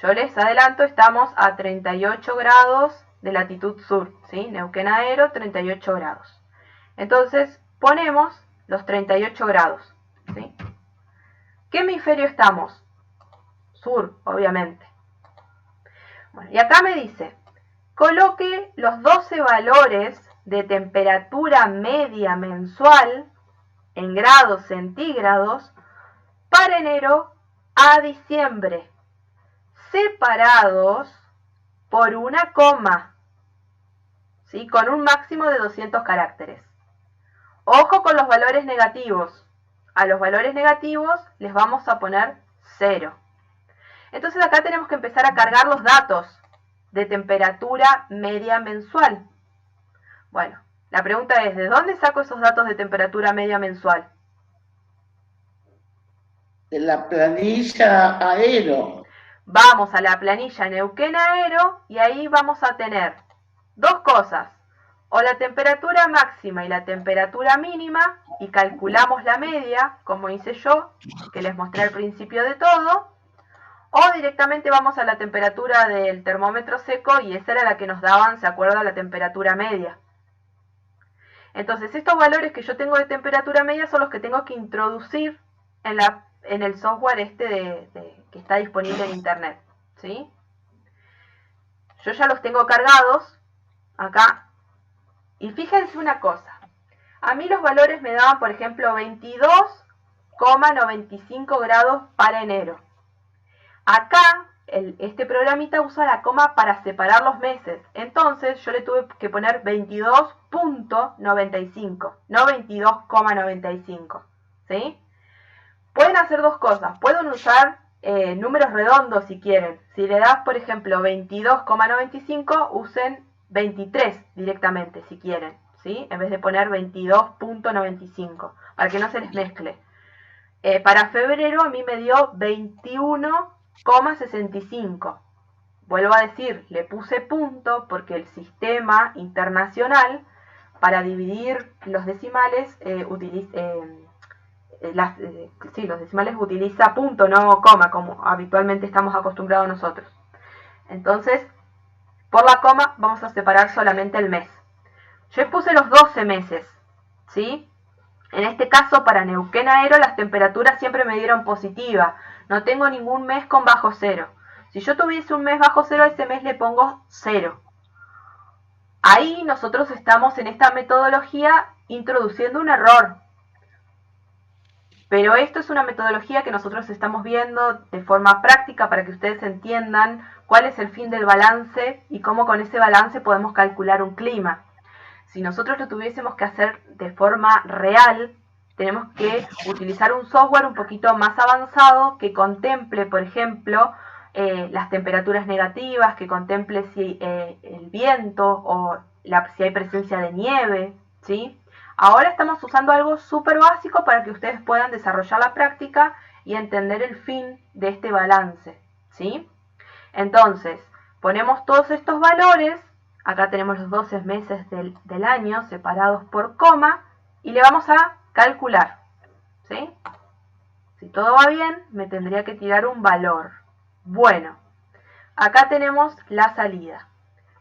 Yo les adelanto, estamos a 38 grados de latitud sur, ¿sí? Neuquén Aero, 38 grados. Entonces, ponemos los 38 grados, ¿sí? ¿Qué hemisferio estamos? Sur, obviamente. Bueno, y acá me dice, coloque los 12 valores de temperatura media mensual en grados centígrados para enero a diciembre, separados por una coma, ¿sí? Con un máximo de 200 caracteres. Ojo con los valores negativos. A los valores negativos les vamos a poner 0. Entonces acá tenemos que empezar a cargar los datos de temperatura media mensual. Bueno, la pregunta es, ¿de dónde saco esos datos de temperatura media mensual? De la planilla Aero. Vamos a la planilla Neuquén Aero y ahí vamos a tener dos cosas. O la temperatura máxima y la temperatura mínima, y calculamos la media, como hice yo, que les mostré al principio de todo. O directamente vamos a la temperatura del termómetro seco y esa era la que nos daban, ¿se acuerdan? La temperatura media. Entonces, estos valores que yo tengo de temperatura media son los que tengo que introducir en el software que está disponible en internet, ¿sí? Yo ya los tengo cargados acá. Y fíjense una cosa. A mí los valores me daban, por ejemplo, 22,95 grados para enero. Acá, este programita usa la coma para separar los meses. Entonces, yo le tuve que poner 22.95, no 22,95. ¿Sí? Pueden hacer dos cosas. Pueden usar números redondos si quieren. Si le das, por ejemplo, 22,95, usen 23 directamente si quieren. ¿Sí? En vez de poner 22.95, para que no se les mezcle. Para febrero a mí me dio 21,65. Vuelvo a decir, le puse punto porque el sistema internacional para dividir los decimales los decimales utiliza punto, no coma, como habitualmente estamos acostumbrados nosotros. Entonces, por la coma vamos a separar solamente el mes. Yo puse los 12 meses, ¿sí? En este caso, para Neuquén Aero, las temperaturas siempre me dieron positiva. No tengo ningún mes con bajo cero. Si yo tuviese un mes bajo cero, a ese mes le pongo 0. Ahí nosotros estamos en esta metodología introduciendo un error. Pero esto es una metodología que nosotros estamos viendo de forma práctica para que ustedes entiendan cuál es el fin del balance y cómo con ese balance podemos calcular un clima. Si nosotros lo tuviésemos que hacer de forma real, tenemos que utilizar un software un poquito más avanzado que contemple, por ejemplo, las temperaturas negativas, que contemple si el viento o si hay presencia de nieve, ¿sí? Ahora estamos usando algo súper básico para que ustedes puedan desarrollar la práctica y entender el fin de este balance, ¿sí? Entonces, ponemos todos estos valores, acá tenemos los 12 meses del año separados por coma, y le vamos a calcular, ¿sí? Si todo va bien, me tendría que tirar un valor. Bueno, acá tenemos la salida.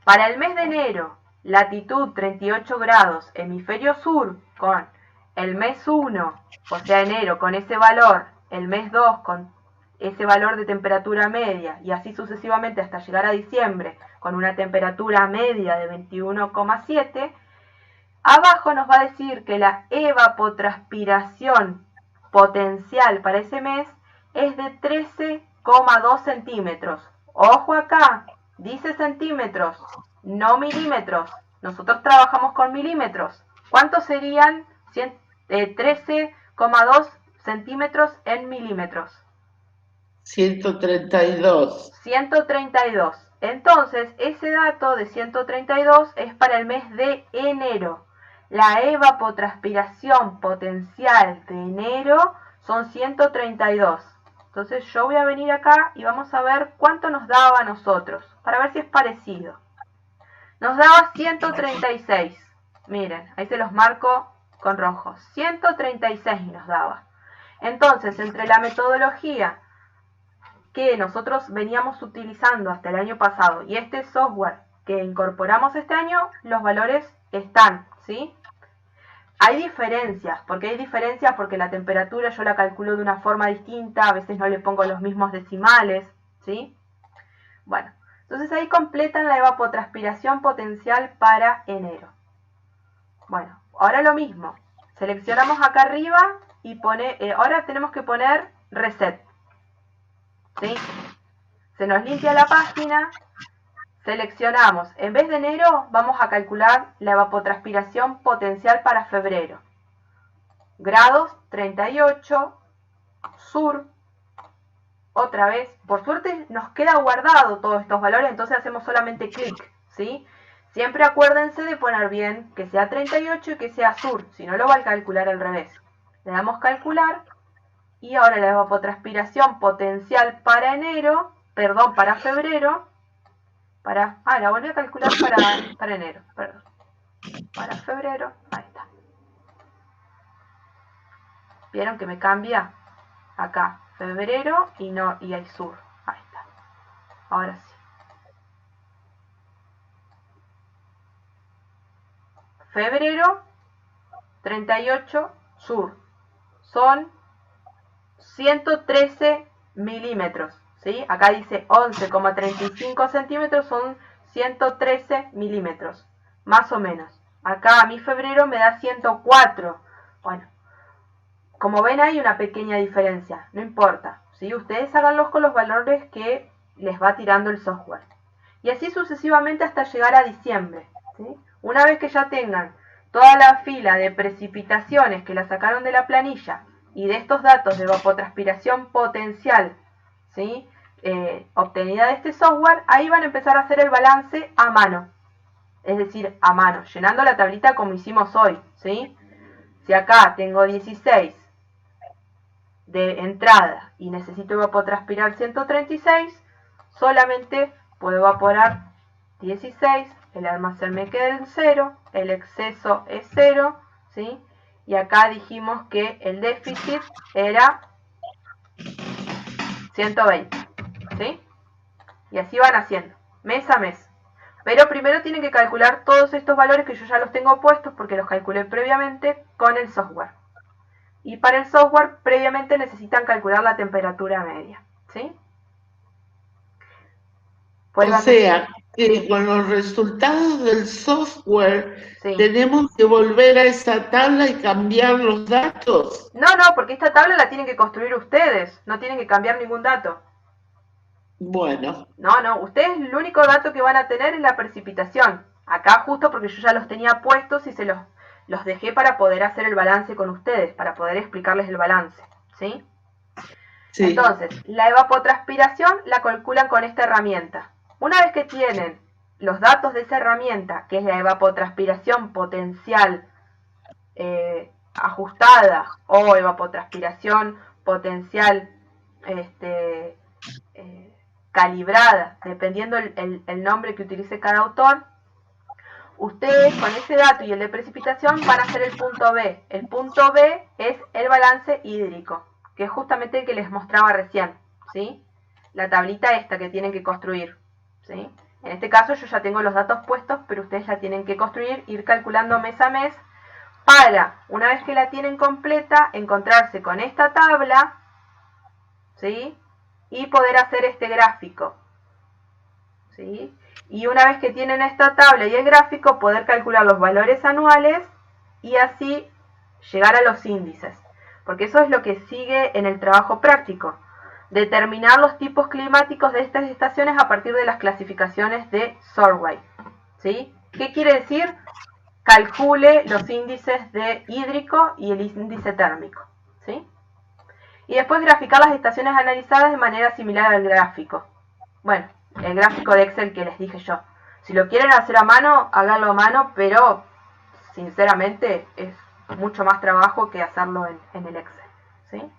Para el mes de enero, latitud 38 grados, hemisferio sur, con el mes 1, o sea, enero, con ese valor, el mes 2, con ese valor de temperatura media, y así sucesivamente hasta llegar a diciembre, con una temperatura media de 21,7, abajo nos va a decir que la evapotranspiración potencial para ese mes es de 13,2 centímetros. Ojo acá, dice centímetros, no milímetros. Nosotros trabajamos con milímetros. ¿Cuántos serían 13,2 centímetros en milímetros? 132. 132. Entonces, ese dato de 132 es para el mes de enero. La evapotranspiración potencial de enero son 132. Entonces yo voy a venir acá y vamos a ver cuánto nos daba a nosotros, para ver si es parecido. Nos daba 136. Miren, ahí se los marco con rojo. 136 nos daba. Entonces, entre la metodología que nosotros veníamos utilizando hasta el año pasado y este software que incorporamos este año, los valores están, ¿sí? Hay diferencias, porque la temperatura yo la calculo de una forma distinta, a veces no le pongo los mismos decimales, ¿sí? Bueno, entonces ahí completan la evapotranspiración potencial para enero. Bueno, ahora lo mismo, seleccionamos acá arriba y ahora tenemos que poner reset, ¿sí? Se nos limpia la página. Seleccionamos, en vez de enero, vamos a calcular la evapotranspiración potencial para febrero. Grados 38, sur, otra vez. Por suerte nos queda guardado todos estos valores, entonces hacemos solamente clic, ¿sí? Siempre acuérdense de poner bien que sea 38 y que sea sur, si no lo va a calcular al revés. Le damos calcular y ahora la evapotranspiración potencial para para febrero. La volví a calcular para enero, perdón. Para febrero, ahí está. ¿Vieron que me cambia? Acá, febrero y hay sur. Ahí está. Ahora sí. Febrero, 38, sur. Son 113 milímetros. ¿Sí? Acá dice 11,35 centímetros, son 113 milímetros, más o menos. Acá a mi febrero me da 104. Bueno, como ven hay una pequeña diferencia, no importa, ¿sí? Ustedes háganlos con los valores que les va tirando el software. Y así sucesivamente hasta llegar a diciembre, ¿sí? Una vez que ya tengan toda la fila de precipitaciones que la sacaron de la planilla y de estos datos de evapotranspiración potencial, ¿sí? Obtenida de este software, ahí van a empezar a hacer el balance a mano. Es decir, a mano, llenando la tablita como hicimos hoy, ¿sí? Si acá tengo 16 de entrada y necesito evapotranspirar 136, solamente puedo evaporar 16, el almacén me queda en 0, el exceso es 0, ¿sí? Y acá dijimos que el déficit era 120, ¿sí? Y así van haciendo, mes a mes. Pero primero tienen que calcular todos estos valores que yo ya los tengo puestos porque los calculé previamente con el software. Y para el software previamente necesitan calcular la temperatura media, ¿sí? O sea, que con los resultados del software tenemos que volver a esa tabla y cambiar los datos. No, porque esta tabla la tienen que construir ustedes, no tienen que cambiar ningún dato. Bueno. No, ustedes el único dato que van a tener es la precipitación. Acá justo porque yo ya los tenía puestos y se los dejé para poder hacer el balance con ustedes, para poder explicarles el balance, ¿sí? Sí. Entonces, la evapotranspiración la calculan con esta herramienta. Una vez que tienen los datos de esa herramienta, que es la evapotranspiración potencial ajustada o evapotranspiración potencial calibrada, dependiendo el nombre que utilice cada autor, Ustedes con ese dato y el de precipitación van a hacer el punto B. El punto B es el balance hídrico, que es justamente el que les mostraba recién, ¿sí? La tablita esta que tienen que construir, ¿sí? En este caso yo ya tengo los datos puestos, pero ustedes la tienen que construir, ir calculando mes a mes, para, una vez que la tienen completa, encontrarse con esta tabla, ¿sí? Y poder hacer este gráfico, ¿sí? Y una vez que tienen esta tabla y el gráfico, poder calcular los valores anuales y así llegar a los índices. Porque eso es lo que sigue en el trabajo práctico. Determinar los tipos climáticos de estas estaciones a partir de las clasificaciones de Survey, ¿sí? ¿Qué quiere decir? Calcule los índices de hídrico y el índice térmico, ¿sí? Y después graficar las estaciones analizadas de manera similar al gráfico. Bueno, el gráfico de Excel que les dije yo. Si lo quieren hacer a mano, háganlo a mano, pero sinceramente es mucho más trabajo que hacerlo en el Excel, ¿sí?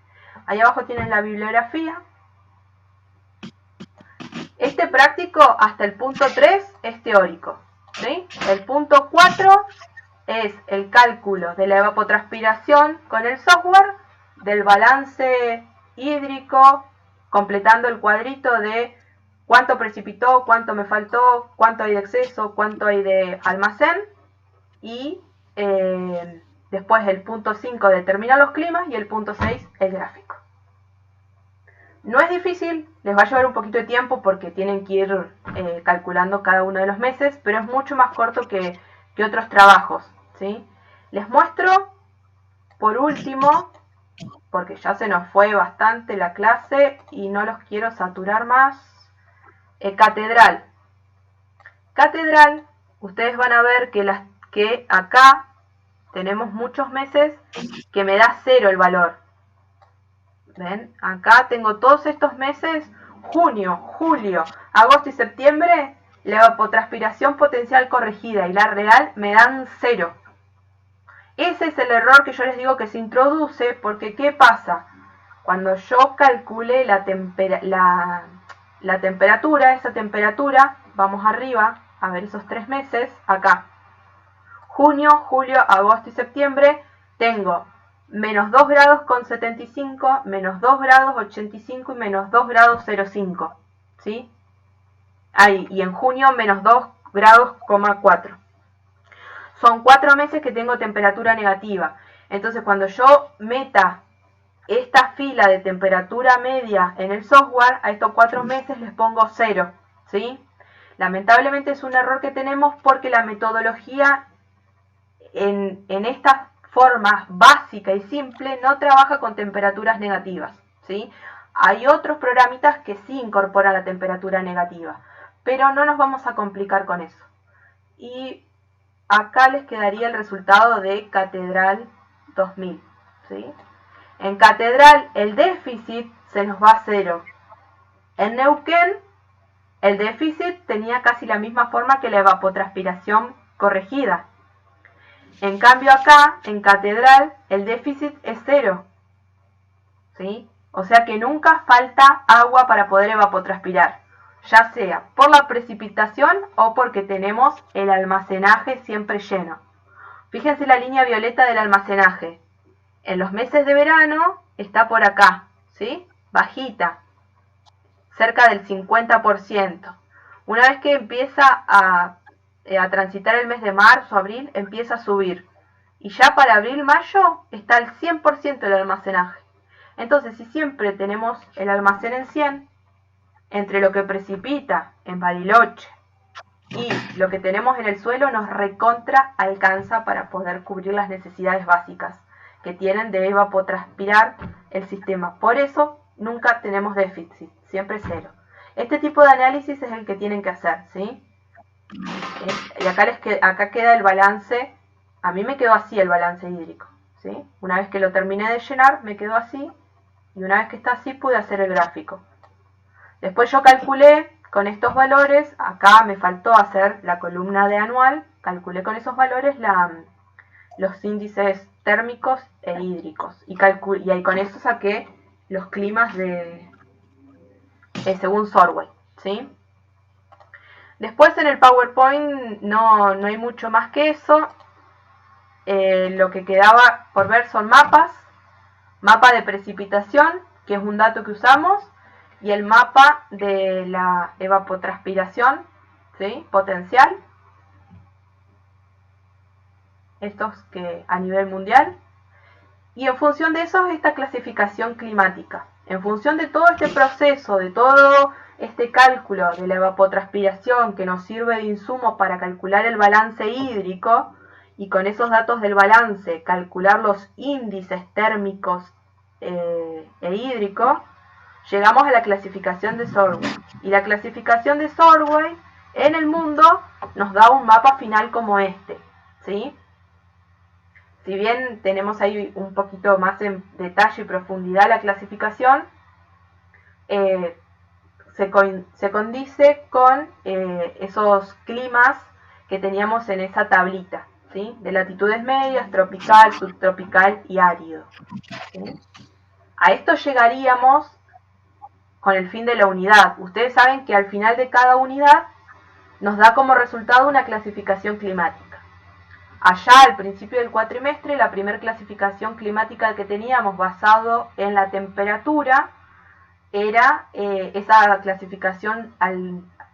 Ahí abajo tienen la bibliografía. Este práctico hasta el punto 3 es teórico, ¿sí? El punto 4 es el cálculo de la evapotranspiración con el software, del balance hídrico, completando el cuadrito de cuánto precipitó, cuánto me faltó, cuánto hay de exceso, cuánto hay de almacén, y después el punto 5 determina los climas y el punto 6 el gráfico. No es difícil, les va a llevar un poquito de tiempo porque tienen que ir calculando cada uno de los meses, pero es mucho más corto que otros trabajos, ¿sí? Les muestro, por último, porque ya se nos fue bastante la clase y no los quiero saturar más, Catedral. Catedral, ustedes van a ver que acá tenemos muchos meses que me da 0 el valor. ¿Ven? Acá tengo todos estos meses, junio, julio, agosto y septiembre, la evapotranspiración potencial corregida y la real me dan 0. Ese es el error que yo les digo que se introduce, porque ¿qué pasa? Cuando yo calcule la temperatura, esa temperatura, vamos arriba a ver esos 3 meses, acá. Junio, julio, agosto y septiembre, tengo menos 2 grados con 75, menos 2 grados 85 y menos 2 grados 05, ¿sí? Ahí, y en junio menos 2 grados, 4. Son 4 meses que tengo temperatura negativa. Entonces cuando yo meta esta fila de temperatura media en el software, a estos 4 meses les pongo 0, ¿sí? Lamentablemente es un error que tenemos porque la metodología en esta forma básica y simple no trabaja con temperaturas negativas, ¿sí? Hay otros programitas que sí incorporan la temperatura negativa, pero no nos vamos a complicar con eso. Y acá les quedaría el resultado de Catedral 2000, ¿sí? En Catedral el déficit se nos va a 0. En Neuquén el déficit tenía casi la misma forma que la evapotranspiración corregida. En cambio acá, en Catedral, el déficit es 0, ¿sí? O sea que nunca falta agua para poder evapotranspirar, ya sea por la precipitación o porque tenemos el almacenaje siempre lleno. Fíjense la línea violeta del almacenaje. En los meses de verano está por acá, ¿sí? Bajita, cerca del 50%. Una vez que empieza a transitar el mes de marzo, abril, empieza a subir. Y ya para abril, mayo está al 100% el almacenaje. Entonces, si siempre tenemos el almacén en 100, entre lo que precipita en Bariloche y lo que tenemos en el suelo, nos recontra alcanza para poder cubrir las necesidades básicas que tienen de evapotranspirar el sistema. Por eso, nunca tenemos déficit, siempre 0. Este tipo de análisis es el que tienen que hacer, ¿sí? Y acá queda el balance. A mí me quedó así el balance hídrico, ¿sí? Una vez que lo terminé de llenar me quedó así, y una vez que está así pude hacer el gráfico. Después yo calculé con estos valores, acá me faltó hacer la columna de anual, calculé con esos valores los índices térmicos e hídricos, y ahí con eso saqué los climas según Survey, ¿sí? Después en el PowerPoint no hay mucho más que eso. Lo que quedaba por ver son mapas. Mapa de precipitación, que es un dato que usamos, y el mapa de la evapotranspiración, ¿sí? Potencial. Estos que a nivel mundial. Y en función de eso, esta clasificación climática. En función de todo este proceso, de todo este cálculo de la evapotranspiración que nos sirve de insumo para calcular el balance hídrico, y con esos datos del balance calcular los índices térmicos e hídricos, llegamos a la clasificación de Sorway. Y la clasificación de Sorway en el mundo nos da un mapa final como este, ¿sí? Si bien tenemos ahí un poquito más en detalle y profundidad la clasificación, se condice con esos climas que teníamos en esa tablita, ¿sí? De latitudes medias, tropical, subtropical y árido, ¿sí? A esto llegaríamos con el fin de la unidad. Ustedes saben que al final de cada unidad nos da como resultado una clasificación climática. Allá al principio del cuatrimestre, la primera clasificación climática que teníamos basado en la temperatura era esa clasificación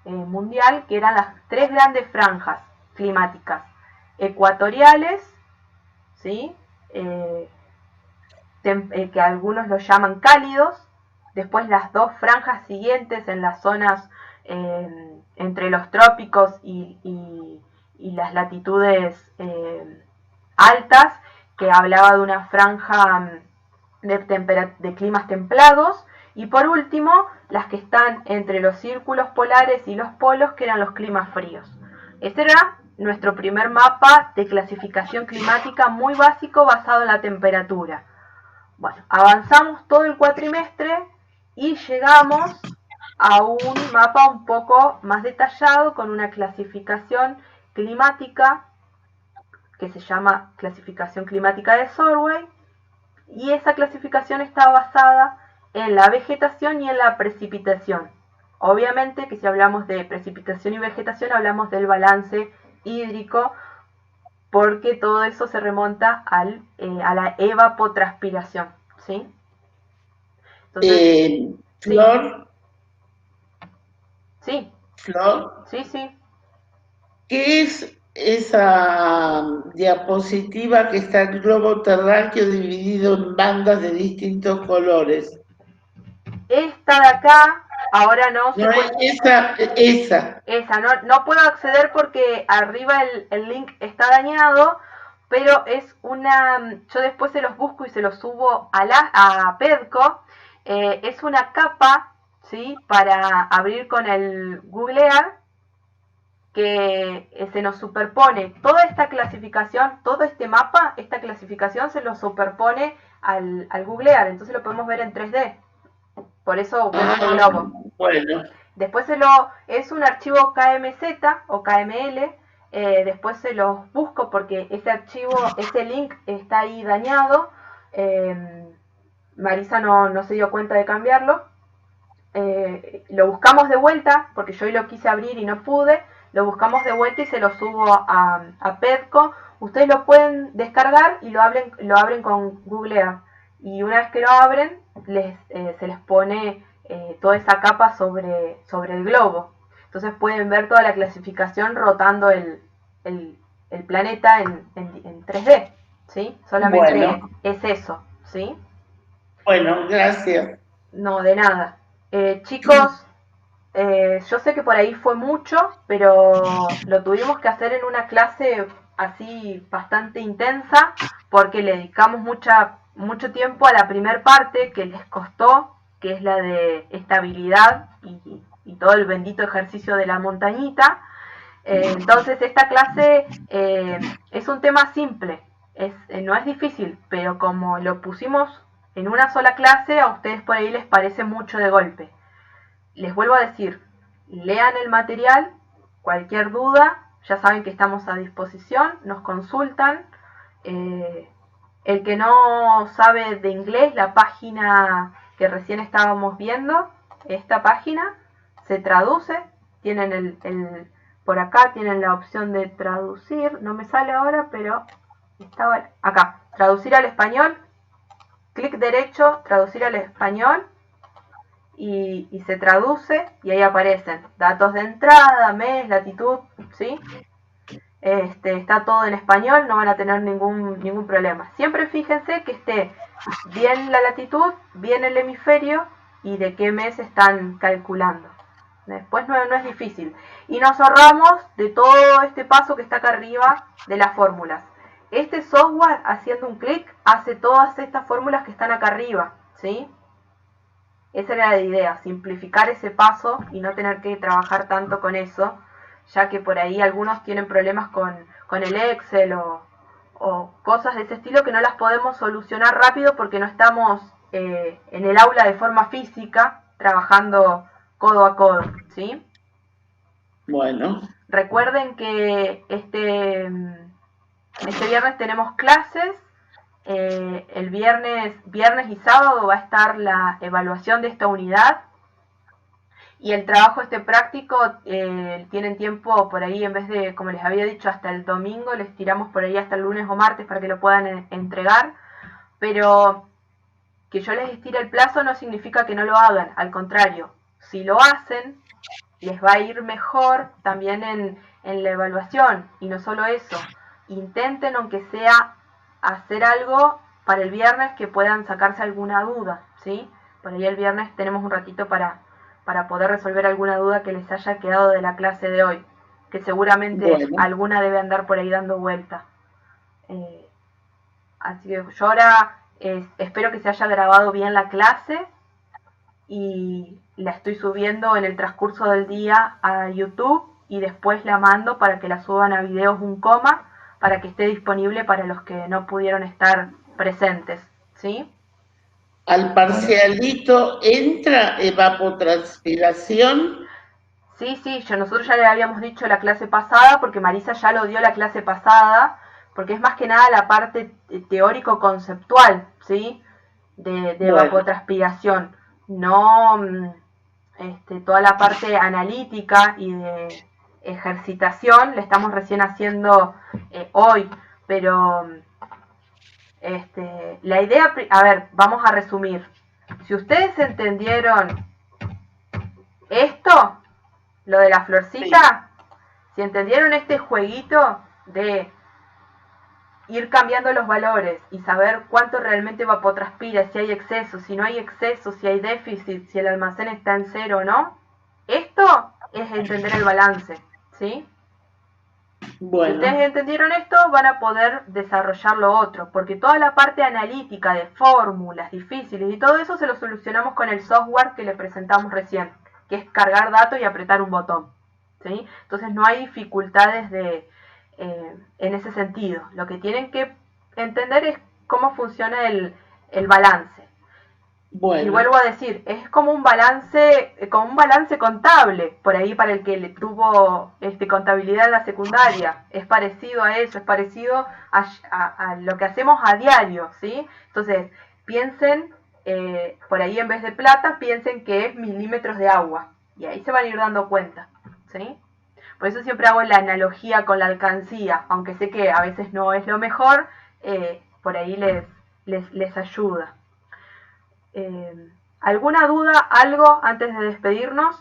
mundial, que eran las 3 grandes franjas climáticas ecuatoriales, ¿sí? Que algunos los llaman cálidos, después las 2 franjas siguientes en las zonas entre los trópicos y las latitudes altas, que hablaba de una franja de climas templados, y por último las que están entre los círculos polares y los polos, que eran los climas fríos. Ese era nuestro primer mapa de clasificación climática muy básico basado en la temperatura. Bueno, avanzamos todo el cuatrimestre y llegamos a un mapa un poco más detallado con una clasificación climática que se llama clasificación climática de Sorway, y esa clasificación está basada en la vegetación y en la precipitación. Obviamente que si hablamos de precipitación y vegetación hablamos del balance hídrico, porque todo eso se remonta a la evapotranspiración, ¿sí? Entonces, Flor. Sí. Flor. Sí, sí. ¿Qué es esa diapositiva que está el globo terráqueo dividido en bandas de distintos colores? Esta de acá, ahora no se puede... Esa, no puedo acceder porque arriba el link está dañado, pero es una... Yo después se los busco y se los subo a Pedco. Es una capa, ¿sí? Para abrir con el Googlear, que se nos superpone toda esta clasificación, todo este mapa, esta clasificación se lo superpone al Googlear, entonces lo podemos ver en 3D. Por eso vemos el globo. Bueno. Después es un archivo KMZ o KML, después se los busco porque ese archivo, ese link está ahí dañado. Marisa no se dio cuenta de cambiarlo. Lo buscamos de vuelta porque yo lo quise abrir y no pude. Lo buscamos de vuelta y se lo subo a Pedco. Ustedes lo pueden descargar y lo abren con Googlear. Y una vez que lo abren, se les pone toda esa capa sobre el globo. Entonces pueden ver toda la clasificación rotando el planeta en 3D, ¿sí? Solamente es eso, ¿sí? Bueno, gracias. No, de nada. Chicos, yo sé que por ahí fue mucho, pero lo tuvimos que hacer en una clase así bastante intensa, porque le dedicamos mucho tiempo a la primer parte que les costó, que es la de estabilidad y todo el bendito ejercicio de la montañita. Entonces esta clase es un tema simple, no es difícil, pero como lo pusimos en una sola clase, a ustedes por ahí les parece mucho de golpe. Les vuelvo a decir, lean el material, cualquier duda, ya saben que estamos a disposición, nos consultan. El que no sabe de inglés, la página que recién estábamos viendo, esta página se traduce, tienen por acá tienen la opción de traducir, no me sale ahora, pero estaba acá, traducir al español, clic derecho, traducir al español, y se traduce, y ahí aparecen datos de entrada, mes, latitud, ¿sí? Está todo en español, no van a tener ningún problema. Siempre fíjense que esté bien la latitud, bien el hemisferio y de qué mes están calculando. Después no es difícil. Y nos ahorramos de todo este paso que está acá arriba de las fórmulas. Este software, haciendo un clic, hace todas estas fórmulas que están acá arriba, ¿sí? Esa era la idea, simplificar ese paso y no tener que trabajar tanto con eso, ya que por ahí algunos tienen problemas con el Excel o cosas de ese estilo que no las podemos solucionar rápido porque no estamos en el aula de forma física trabajando codo a codo, ¿sí? Bueno. Recuerden que este viernes tenemos clases. El viernes y sábado va a estar la evaluación de esta unidad y el trabajo práctico tienen tiempo por ahí, en vez de, como les había dicho, hasta el domingo, les tiramos por ahí hasta el lunes o martes para que lo puedan entregar, pero que yo les estire el plazo no significa que no lo hagan, al contrario, si lo hacen les va a ir mejor también en la evaluación, y no solo eso, intenten aunque sea hacer algo para el viernes que puedan sacarse alguna duda, ¿sí? Por ahí el viernes tenemos un ratito para poder resolver alguna duda que les haya quedado de la clase de hoy, que seguramente alguna debe andar por ahí dando vuelta. Así que yo ahora espero que se haya grabado bien la clase y la estoy subiendo en el transcurso del día a YouTube y después la mando para que la suban a videos para que esté disponible para los que no pudieron estar presentes, ¿sí? ¿Al parcialito entra evapotranspiración? Sí, nosotros ya le habíamos dicho la clase pasada, porque Marisa ya lo dio la clase pasada, porque es más que nada la parte teórico-conceptual, ¿sí? De evapotranspiración, no toda la parte analítica y de ejercitación la estamos recién haciendo hoy, pero la idea, a ver, vamos a resumir. Si ustedes entendieron esto, lo de la florcita, si entendieron este jueguito de ir cambiando los valores y saber cuánto realmente evapotranspira, si hay exceso, si no hay exceso, si hay déficit, si el almacén está en cero o no, esto es entender el balance, ¿sí? Bueno. Si ustedes entendieron esto, van a poder desarrollar lo otro, porque toda la parte analítica de fórmulas difíciles y todo eso se lo solucionamos con el software que les presentamos recién, que es cargar datos y apretar un botón, ¿sí? Entonces no hay dificultades en ese sentido. Lo que tienen que entender es cómo funciona el balance. Bueno. Y vuelvo a decir, es como un balance contable, por ahí para el que le tuvo contabilidad en la secundaria. Es parecido a eso, es parecido a lo que hacemos a diario, ¿sí? Entonces, piensen, por ahí en vez de plata, piensen que es milímetros de agua. Y ahí se van a ir dando cuenta, ¿sí? Por eso siempre hago la analogía con la alcancía, aunque sé que a veces no es lo mejor, por ahí les ayuda. ¿Alguna duda, algo antes de despedirnos?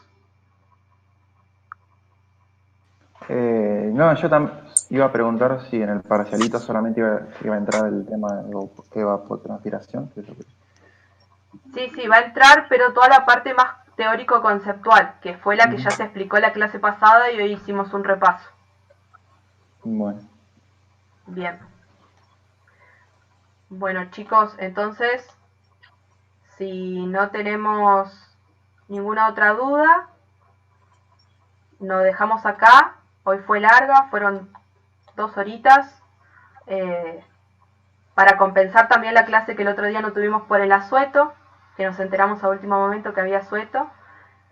No, yo iba a preguntar si en el parcialito solamente iba a entrar el tema de evapotranspiración. Sí, va a entrar, pero toda la parte más teórico-conceptual, que fue la que ya se explicó en la clase pasada y hoy hicimos un repaso. Bueno. Bien. Bueno, chicos, entonces, si no tenemos ninguna otra duda, nos dejamos acá. Hoy fue larga, fueron 2 horitas, para compensar también la clase que el otro día no tuvimos por el asueto, que nos enteramos a último momento que había asueto.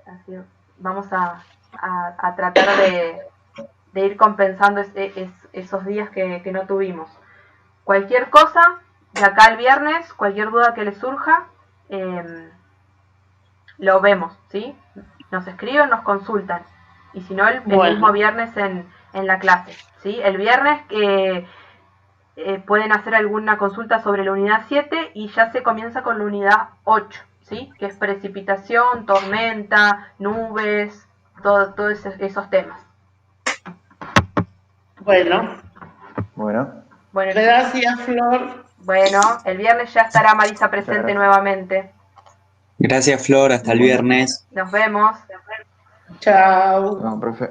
Así vamos a tratar de ir compensando esos días que no tuvimos. Cualquier cosa, de acá al viernes, cualquier duda que les surja, lo vemos, ¿sí? Nos escriben, nos consultan. Y si no, el mismo viernes en la clase, ¿sí? El viernes pueden hacer alguna consulta sobre la unidad 7 y ya se comienza con la unidad 8, ¿sí? Que es precipitación, tormenta, nubes, todos esos temas. Bueno. Gracias, Flor. Bueno, el viernes ya estará Marisa presente nuevamente. Gracias, Flor. Hasta el viernes. Nos vemos. Chao. No, profe.